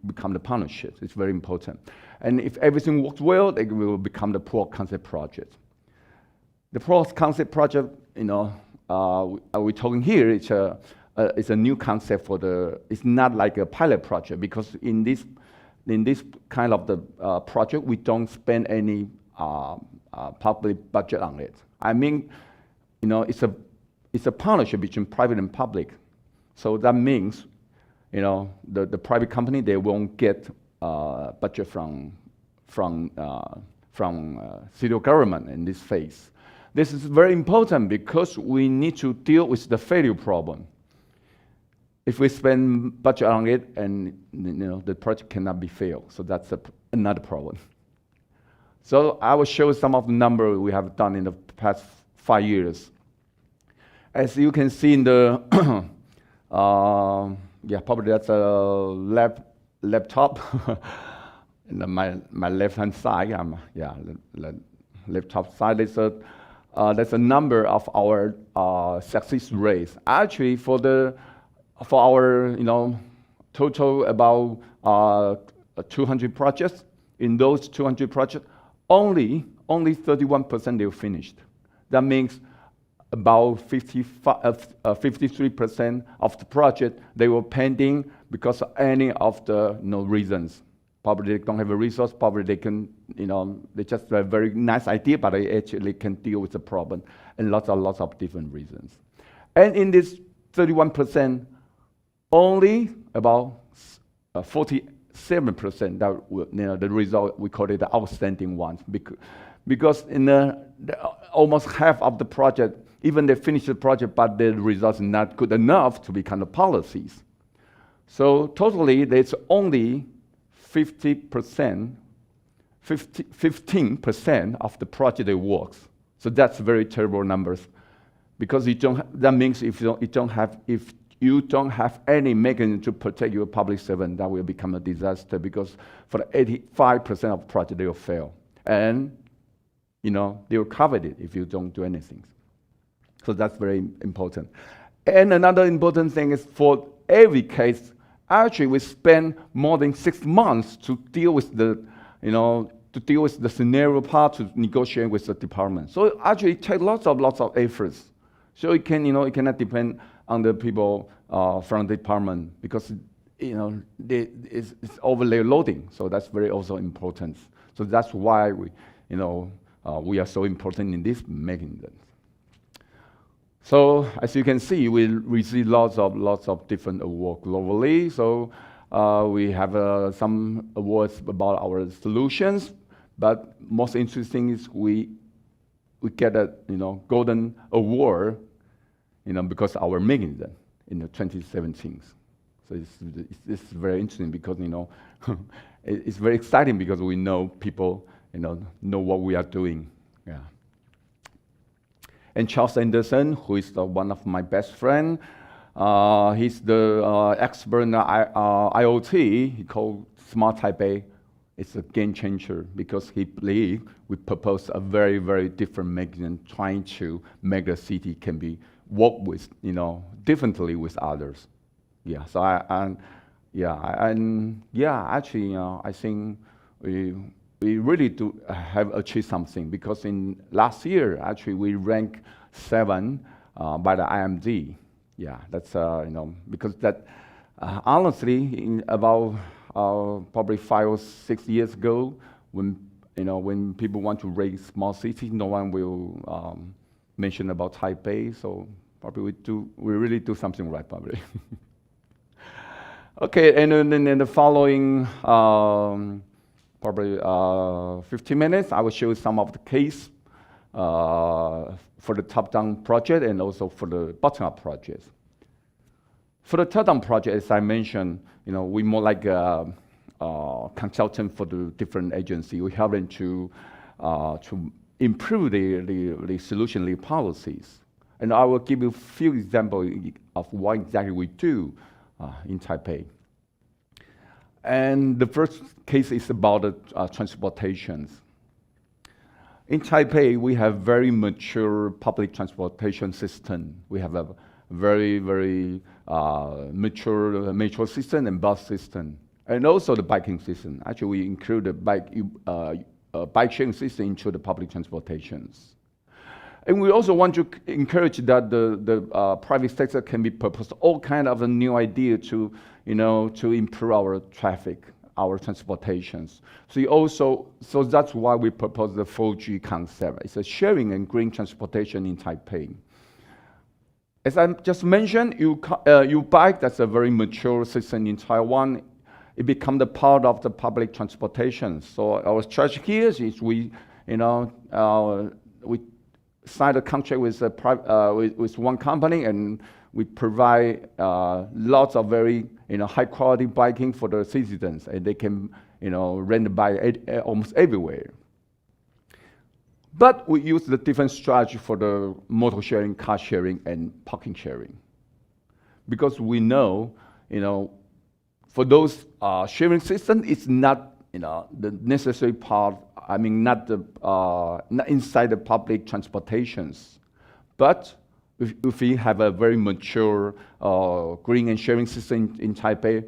become the partnership. It's very important. And if everything works well, it will become the proof of concept project. The proof of concept project, we're talking here, it's a new concept for it's not like a pilot project, because in this kind of the project, we don't spend any public budget on it. I mean, it's a partnership between private and public. So that means, the private company, they won't get budget from city government in this phase. This is very important because we need to deal with the failure problem. If we spend budget on it, and the project cannot be failed, so that's another problem. So I will show some of the numbers we have done in the past 5 years. As you can see in the, probably that's a laptop. In my left-hand side, laptop side, there's a number of our success rates. Actually, for our total about 200 projects, in those 200 projects, only 31% they were finished. That means about 53% of the project, they were pending because of any of the reasons. Probably they don't have a resource, probably they can, they just have a very nice idea, but they actually can deal with the problem, and lots of different reasons. And in this 31%, only about 47% that the result, we call it the outstanding ones, because in almost half of the project, even they finish the project, but the results are not good enough to become the policies. So totally, there's only 15% of the project that works. So that's very terrible numbers, because that means if you don't have any mechanism to protect your public servant, that will become a disaster, because for the 85% of project, they will fail. And they will cover it if you don't do anything. So that's very important. And another important thing is, for every case, actually we spend more than 6 months to deal with the scenario part, to negotiate with the department. So actually it takes lots of efforts. So it cannot depend on the people from the department, because it's overloading. So that's very also important. So that's why we are so important in this mechanism. So as you can see, we receive lots of different awards globally. So we have some awards about our solutions, but most interesting is we get a golden award, because our mechanism in 2017. So it's very interesting, because it's very exciting, because we know people know what we are doing. Yeah. And Charles Anderson, who is one of my best friends, he's the expert in IoT. He called Smart Taipei. It's a game changer, because he believes we propose a very, very different mechanism, trying to make the city can be work with, differently with others. Yeah. So actually, I think we really do have achieved something, because in last year, actually, we ranked 7 by the IMD. Yeah, that's, because that, honestly, in about probably 5 or 6 years ago, when people want to rate small cities, no one will mention about Taipei, so probably we really do something right, probably. Okay, and then in the following probably 15 minutes, I will show you some of the case for the top-down project and also for the bottom-up projects. For the top-down project, as I mentioned, we more like a consultant for the different agency. We help them to improve the solution, the policies. And I will give you a few examples of what exactly we do in Taipei. And the first case is about the transportations. In Taipei, we have very mature public transportation system. We have a very mature metro system and bus system, and also the biking system. Actually, we include the bike sharing system into the public transportations. And we also want to encourage that the private sector can be proposed all kind of a new idea to improve our traffic, our transportations. So that's why we propose the 4G concept. It's a sharing and green transportation in Taipei. As I just mentioned, U-Bike, that's a very mature system in Taiwan. It become the part of the public transportation. So our strategy here is we sign a contract with one company, and we provide lots of very high quality biking for the citizens, and they can rent the bike almost everywhere. But we use the different strategy for the motor sharing, car sharing, and parking sharing, because we know for those sharing systems, it's not the necessary part. I mean, not inside the public transportations, but if we have a very mature green and sharing system in Taipei,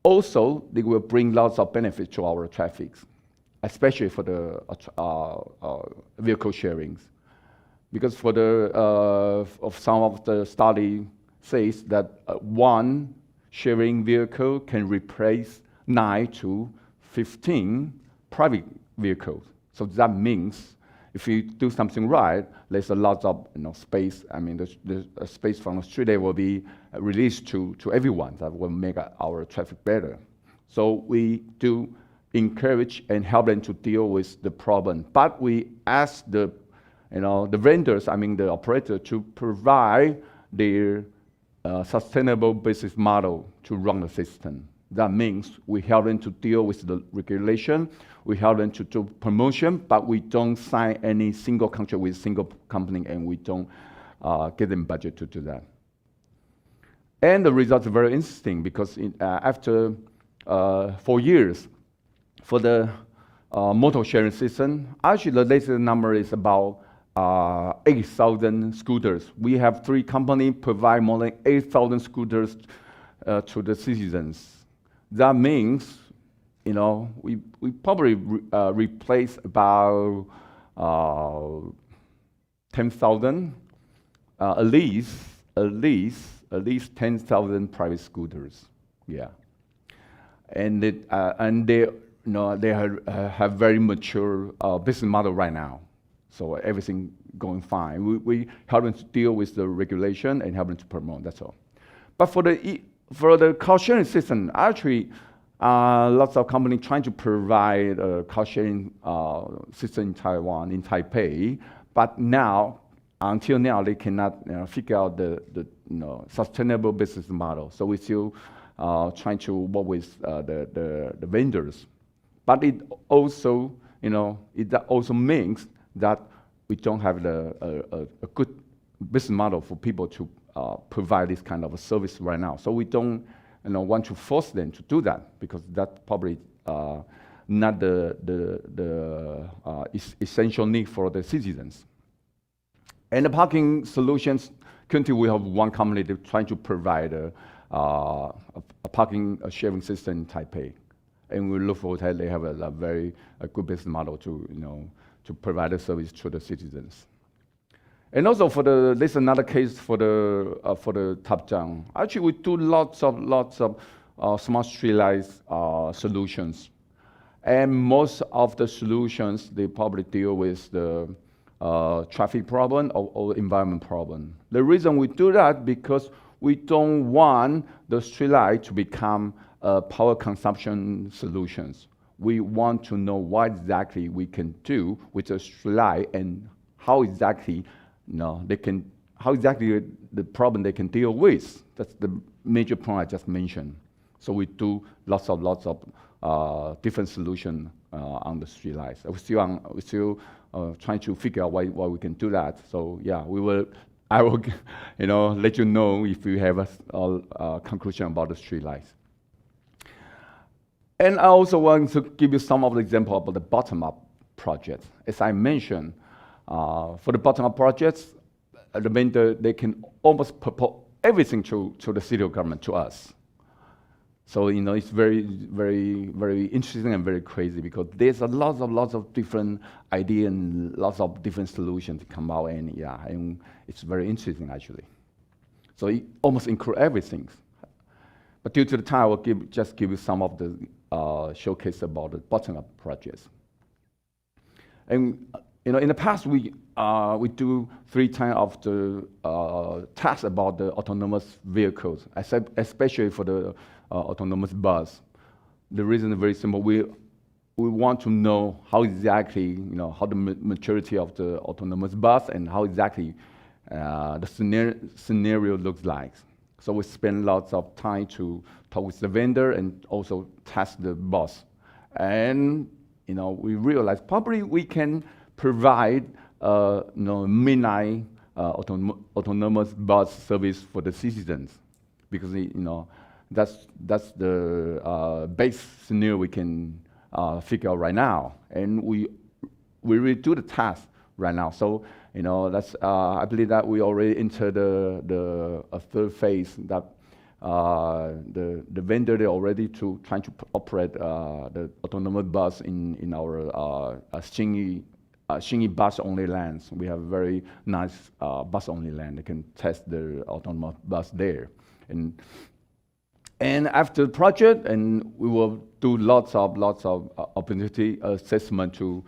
also they will bring lots of benefits to our traffic, especially for the vehicle sharings, because for of some of the study says that one sharing vehicle can replace 9 to 15 private vehicles. So that means if you do something right, there's a lot of space. I mean, the space from the street will be released to everyone. That will make our traffic better. So we do encourage and help them to deal with the problem. But we ask the vendors, I mean the operator, to provide their sustainable business model to run the system. That means we help them to deal with the regulation, we help them to do promotion, but we don't sign any single contract with a single company, and we don't give them budget to do that. And the results are very interesting, because after 4 years, for the motor sharing system, actually the latest number is about 8,000 scooters. We have 3 companies provide more than 8,000 scooters to the citizens. That means, we probably replace about 10,000, at least 10,000 private scooters. Yeah, and they have very mature business model right now. So everything going fine. We help them to deal with the regulation and help them to promote. That's all. But for the car sharing system, actually, lots of companies trying to provide a car sharing system in Taiwan, in Taipei. But until now, they cannot figure out the sustainable business model. So we still trying to work with the vendors. But it also means that we don't have a good business model for people to provide this kind of a service right now. So we don't want to force them to do that, because that's probably not the essential need for the citizens. And the parking solutions, currently we have one company that's trying to provide a parking sharing system in Taipei. And we look forward to they have a very good business model to provide a service to the citizens. And also there's another case for the Tapjang. Actually, we do lots of smart street lights solutions, and most of the solutions they probably deal with the traffic problem or environment problem. The reason we do that because we don't want the street light to become power consumption solutions. We want to know what exactly we can do with the street light and how exactly the problem they can deal with. That's the major point I just mentioned. So we do lots of different solutions on the street lights. We're still trying to figure out why we can do that. So yeah, I will let you know if we have a conclusion about the street lights. And I also want to give you some of the example about the bottom-up projects. As I mentioned, for the bottom-up projects, the vendor, they can almost propose everything to the city government, to us. So, it's very, very, very interesting and very crazy because there's lots of different ideas and lots of different solutions to come out, and it's very interesting actually. So it almost includes everything. But due to the time, I will just give you some of the showcase about the bottom-up projects. And in the past, we do 3 times of the tasks about the autonomous vehicles, especially for the autonomous bus. The reason is very simple. We want to know how exactly, how the maturity of the autonomous bus and how exactly the scenario looks like. So we spend lots of time to talk with the vendor and also test the bus. And we realized probably we can provide midnight autonomous bus service for the citizens, because that's the base scenario we can figure out right now, and we really do the task right now. So that's I believe that we already entered the third phase, that the vendor, they're already trying to operate the autonomous bus in our Xinyi bus only lands. We have very nice bus only land. They can test the autonomous bus there. And after the project, and we will do lots of opportunity assessment to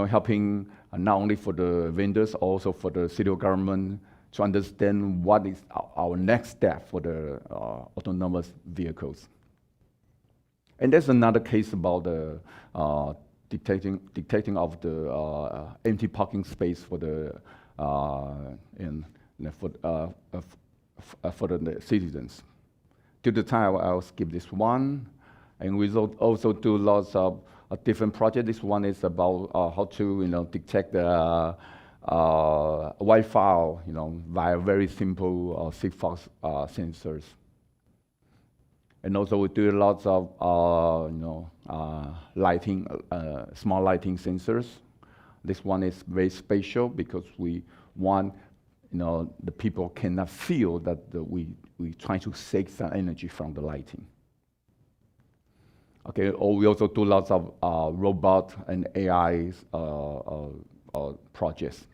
helping not only for the vendors, also for the city government to understand what is our next step for the autonomous vehicles. And there's another case about the detecting of the empty parking space for the for the citizens. Due to time, I'll skip this one. And we also do lots of different projects. This one is about how to detect the Wi-Fi via very simple sigfox sensors. And also we do lots of lighting, small lighting sensors. This one is very special because we want the people cannot feel that we try to save some energy from the lighting. Okay, or we also do lots of robot and AI projects.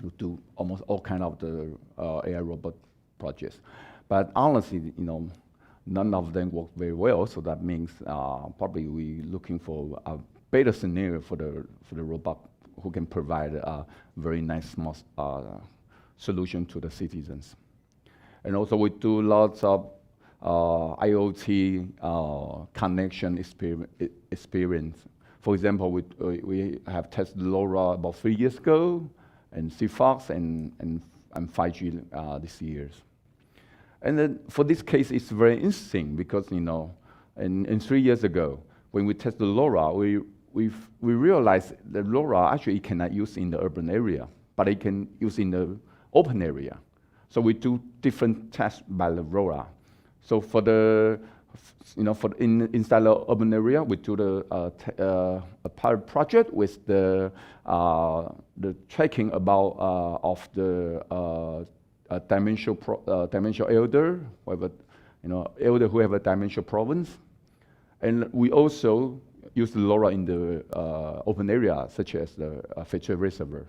We do almost all kind of the AI robot projects. But honestly, none of them work very well. So that means probably we're looking for a better scenario for the robot who can provide a very nice small solution to the citizens. And also we do lots of IoT connection experience. For example, we have tested LoRa about 3 years ago, and sigfox and 5G this year. And then for this case, it's very interesting because in 3 years ago, when we tested LoRa, we realized that LoRa actually cannot use in the urban area, but it can use in the open area. So we do different tests by the LoRa. So for the inside the urban area, we do a pilot project with the tracking about of the dimensional elder, elder who have a dimensional problems, and we also use the LoRa in the open area, such as the feature reservoir,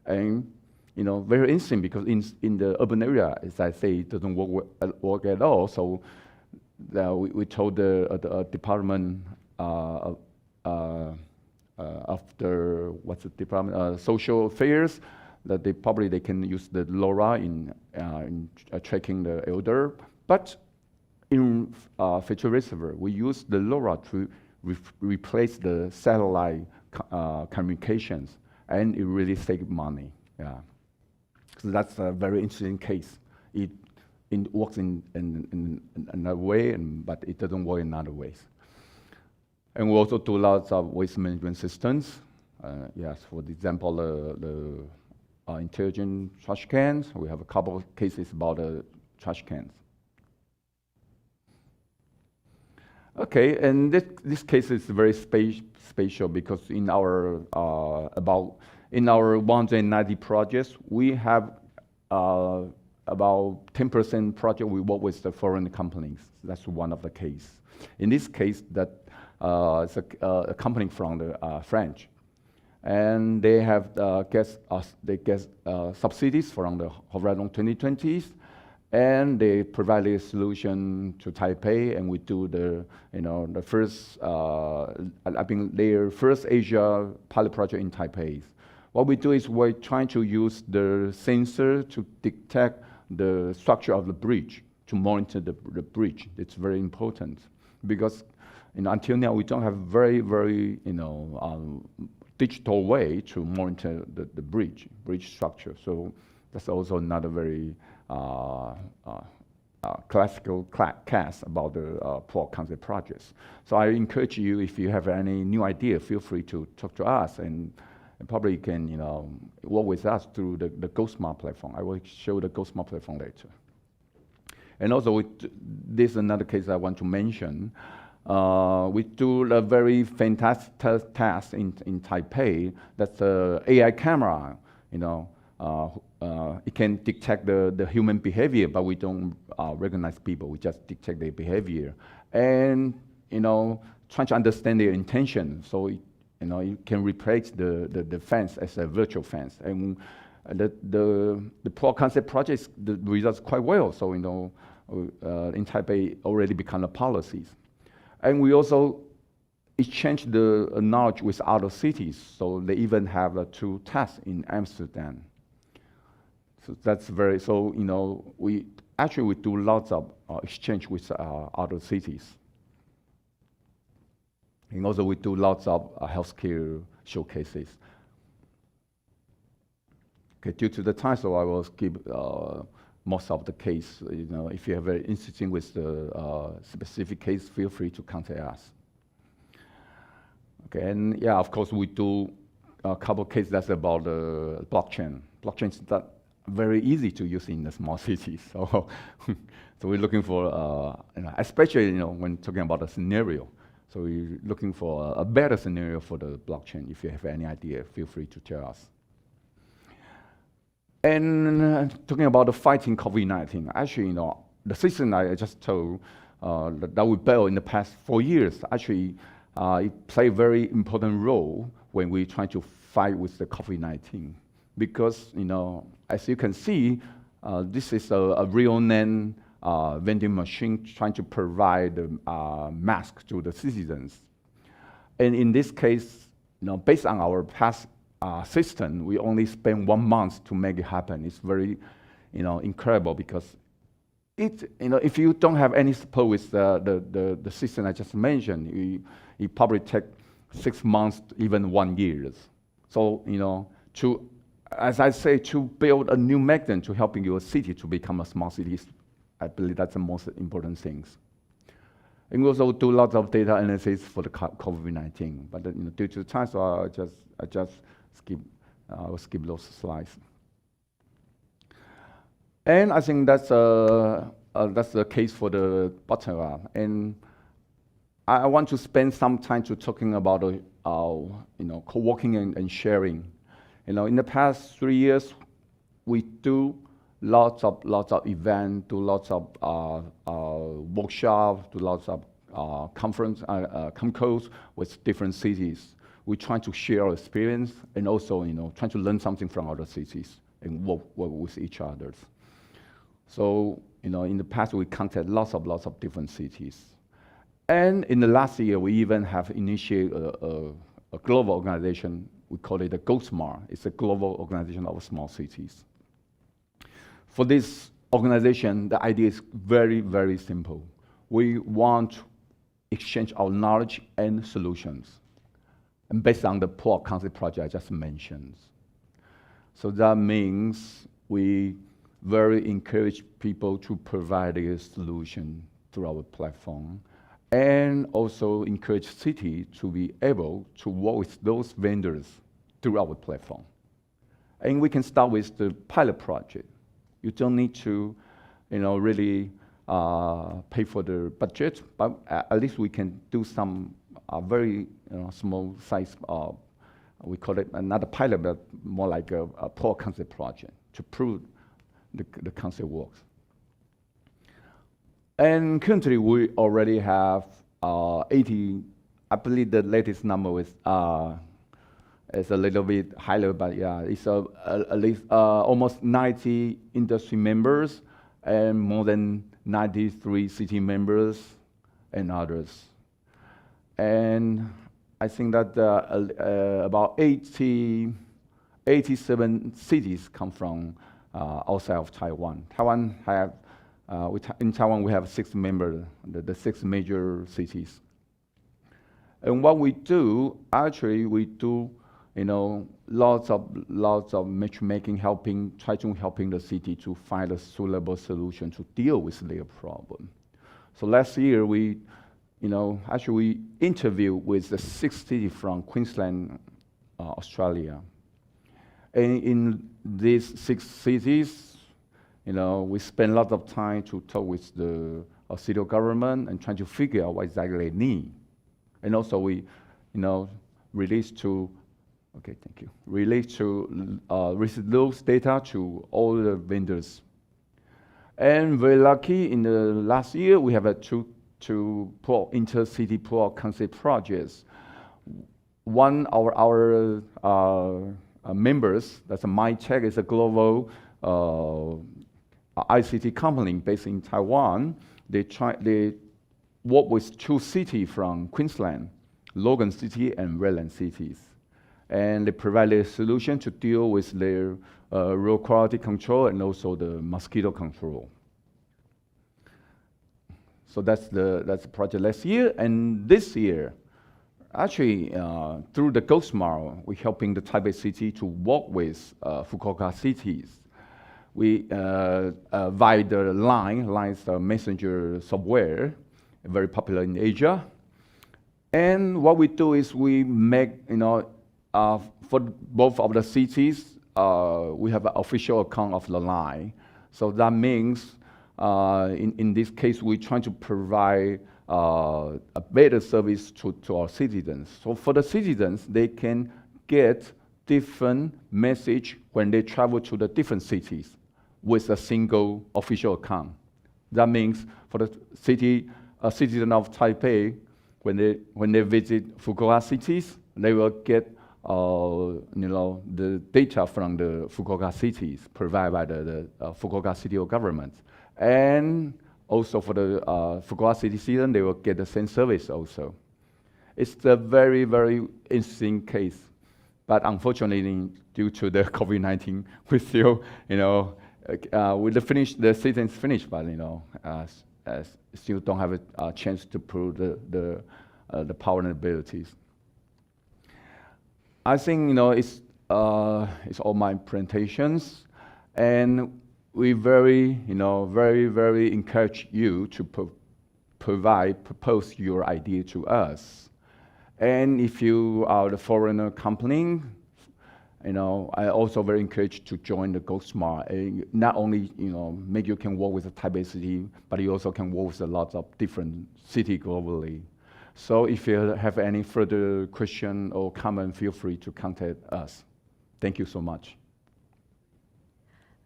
and very interesting because in the urban area, as I say, it doesn't work at all. So we told the department of the department social affairs that they can use the LoRa in tracking the elder, but in feature reservoir we use the LoRa to replace the satellite communications, and it really saves money. Yeah. So that's a very interesting case. It works in a way, but it doesn't work in other ways. And we also do lots of waste management systems. Yes, for example, the intelligent trash cans. We have a couple of cases about trash cans. Okay, and this case is very spatial because in our in our 190 projects, we have about 10% project we work with the foreign companies. That's one of the case. In this case, that it's a company from the French, and they have get subsidies from the Horizon 2020s, and they provide a solution to Taipei, and we do the the first I think their first Asia pilot project in Taipei. What we do is we're trying to use the sensor to detect the structure of the bridge, to monitor the bridge. It's very important because until now we don't have very digital way to monitor the bridge structure. So that's also another very classical case about the proof of concept projects. So I encourage you, if you have any new idea, feel free to talk to us, and probably can work with us through the GoSmart platform. I will show the GoSmart platform later. And also, this is another case I want to mention. We do a very fantastic task in Taipei. That's the AI camera. It can detect the human behavior, but we don't recognize people. We just detect their behavior, and trying to understand their intention. So you can replace the fence as a virtual fence, and the proof of concept projects, the results quite well. So in Taipei already become the policies, and we also exchange the knowledge with other cities. So they even have 2 tests in Amsterdam. So that's very we do lots of exchange with other cities. And also we do lots of healthcare showcases. Okay, due to the time, so I will skip most of the case. If you have very interesting with the specific case, feel free to contact us. Okay, and yeah, of course we do a couple of cases that's about the blockchain. Blockchain is not very easy to use in the small cities. So, so we're looking for, especially when talking about a scenario. So we're looking for a better scenario for the blockchain. If you have any idea, feel free to tell us. And talking about the fighting COVID-19, actually, the system I just told that we built in the past 4 years, actually, it played a very important role when we try to fight with the COVID-19. Because, as you can see, this is a real NAND vending machine trying to provide mask to the citizens. And in this case, based on our past system, we only spent 1 month to make it happen. It's very, incredible because if you don't have any support with the system I just mentioned, it probably take 6 months, even 1 year. So, as I say, to build a new mechanism to helping your city to become a smart city, I believe that's the most important things. And we also do lots of data analysis for the COVID-19. But due to the time, so I just will skip those slides. And I think that's the case for the bilateral. And I want to spend some time to talking about co-working and sharing. In the past 3 years, we do lots of events, do lots of workshops, do lots of conference with different cities. We try to share our experience and also trying to learn something from other cities and work with each other. So in the past we contacted lots of different cities, and in the last year we even have initiated a global organization. We call it the GoSmart. It's a global organization of small cities. For this organization, the idea is very simple. We want to exchange our knowledge and solutions, and based on the proof of concept project I just mentioned. So that means we very encourage people to provide a solution through our platform, and also encourage city to be able to work with those vendors through our platform. And we can start with the pilot project. You don't need to, really pay for the budget, but at least we can do some very small size, we call it not a pilot, but more like a proof of concept project to prove the concept works. And currently we already have 80, I believe the latest number is a little bit higher, but yeah, it's at least almost 90 industry members and more than 93 city members and others. And I think that about 87 cities come from outside of Taiwan. In Taiwan, we have 6 members, the 6 major cities. And what we do, actually, we do, lots of matchmaking, helping the city to find a suitable solution to deal with their problem. So last year, actually we interviewed with the 6 cities from Queensland, Australia. And in these 6 cities, we spend a lot of time to talk with the city government and trying to figure out what exactly they need. And also we, release those data to all the vendors. And very lucky, in the last year, we have two intercity proof of concept projects. One of our members, that's MyTech, is a global ICT company based in Taiwan. They work with 2 cities from Queensland, Logan City and Redland cities. And they provide a solution to deal with their road quality control and also the mosquito control. So that's the project last year. And this year, actually, through the Go Smart, we're helping the Taipei city to work with Fukuoka cities. We via the Line is a messenger software, very popular in Asia. And what we do is we make, for both of the cities, we have an official account of the Line. So that means, in this case, we're trying to provide a better service to our citizens. So for the citizens, they can get different message when they travel to the different cities with a single official account. That means for the citizen of Taipei, when they visit Fukuoka cities, they will get the data from the Fukuoka cities provided by the Fukuoka city government. And also for the Fukuoka city citizen, they will get the same service also. It's a very, very interesting case. But unfortunately, due to the COVID-19, we still, the season is finished, but still don't have a chance to prove the power and abilities. I think it's all my presentations, and we very encourage you to propose your idea to us. And if you are the foreigner company, I also very encourage to join the Go Smart. Not only make you can work with the Taipei city, but you also can work with a lot of different cities globally. So if you have any further question or comment, feel free to contact us. Thank you so much.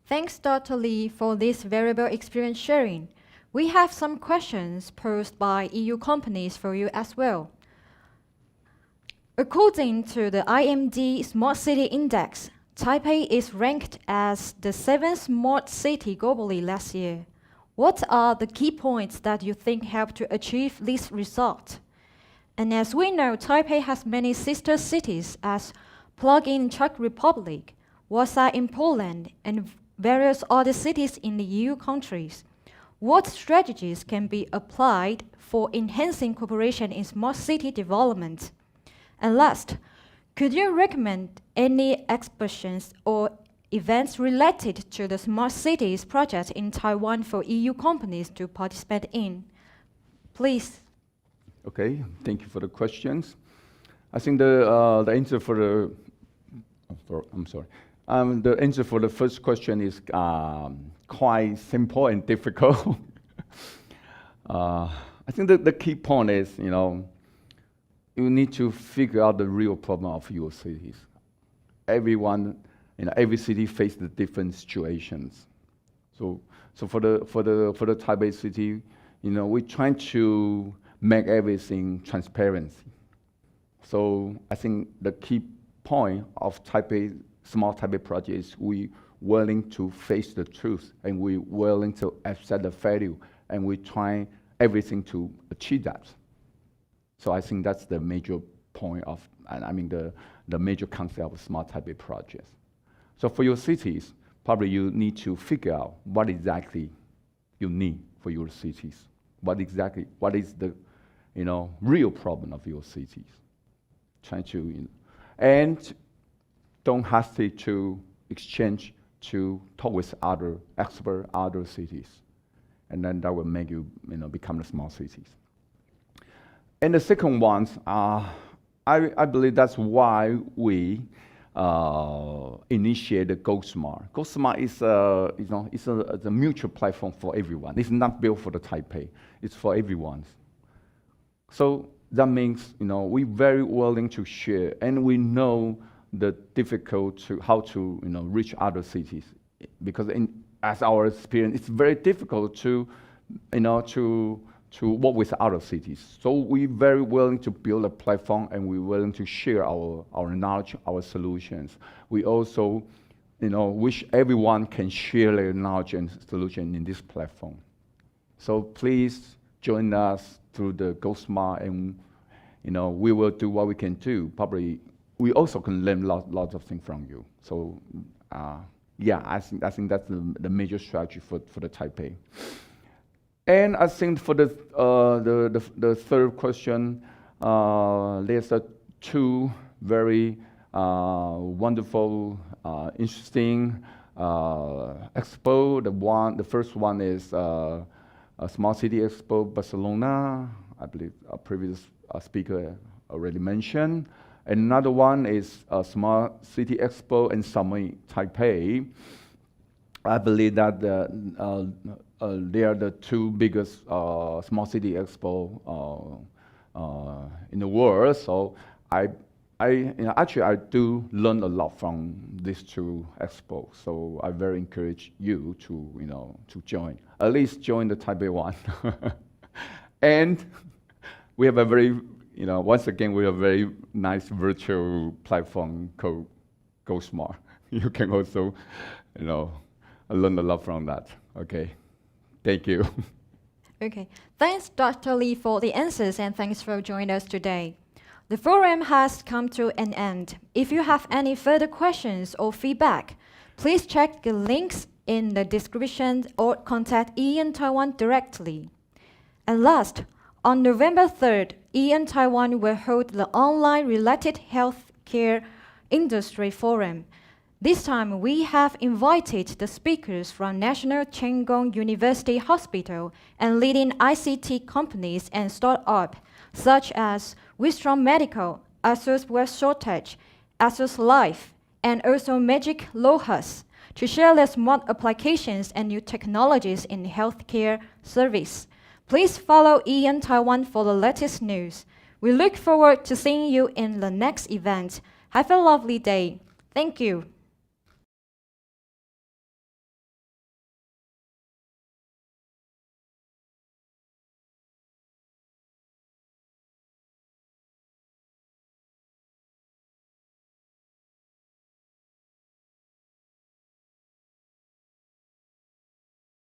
Thanks, Dr. Lee, for this valuable experience sharing. We have some questions posed by EU companies for you as well. According to the IMD Smart City Index, Taipei is ranked as the 7th smart city globally last year. What are the key points that you think help to achieve this result? And as we know, Taipei has many sister cities as Plug-in Czech Republic, Warsaw in Poland, and various other cities in the EU countries. What strategies can be applied for enhancing cooperation in smart city development? And last, could you recommend any exhibitions or events related to the Smart Cities project in Taiwan for EU companies to participate in? Please. Okay, thank you for the questions. I think the answer for the answer for the first question is quite simple and difficult. I think the key point is, you need to figure out the real problem of your cities. Everyone, every city faces the different situations. So for the Taipei city, we're trying to make everything transparent. So I think the key point of Smart Taipei project is we willing to face the truth, and we're willing to accept the value, and we try everything to achieve that. So I think that's the major point of, the major concept of Smart Taipei projects. So for your cities, probably you need to figure out what exactly you need for your cities. What is the, real problem of your cities? Try to, and don't hesitate to exchange, to talk with other experts, other cities, and then that will make you, become the smart cities. And the second one, I believe that's why we initiated GoSmart. GoSmart is a mutual platform for everyone. It's not built for the Taipei. It's for everyone. So that means, we're very willing to share, and we know the how to, reach other cities, because as our experience, it's very difficult to work with other cities. So we're very willing to build a platform, and we're willing to share our knowledge, our solutions. We also, wish everyone can share their knowledge and solution in this platform. So please join us through the GoSmart, and we will do what we can do. Probably we also can learn lots of things from you. So I think that's the major strategy for the Taipei. And I think for the third question, there's two very wonderful, interesting expo. The first one is a Smart City Expo Barcelona. I believe a previous speaker already mentioned. Another one is a Smart City Expo in Summit, Taipei. I believe that they are the two biggest Smart City Expo in the world. So actually I do learn a lot from these two expos. So I very encourage you to join. At least join the Taipei one. And we have a very, once again, we have a very nice virtual platform called GoSmart. You can also, learn a lot from that. Okay, thank you. Okay, thanks Dr. Lee for the answers, and thanks for joining us today. The forum has come to an end. If you have any further questions or feedback, please check the links in the description or contact EUxTaiwan directly. And last, on November 3rd, EUxTaiwan will hold the online related healthcare industry forum. This time, we have invited the speakers from National Cheng Kung University Hospital and leading ICT companies and startups such as Wistron Medical, ASUS West Shortage, ASUS Life, and also Magic Lohas to share their smart applications and new technologies in healthcare service. Please follow EUxTaiwan for the latest news. We look forward to seeing you in the next event. Have a lovely day. Thank you.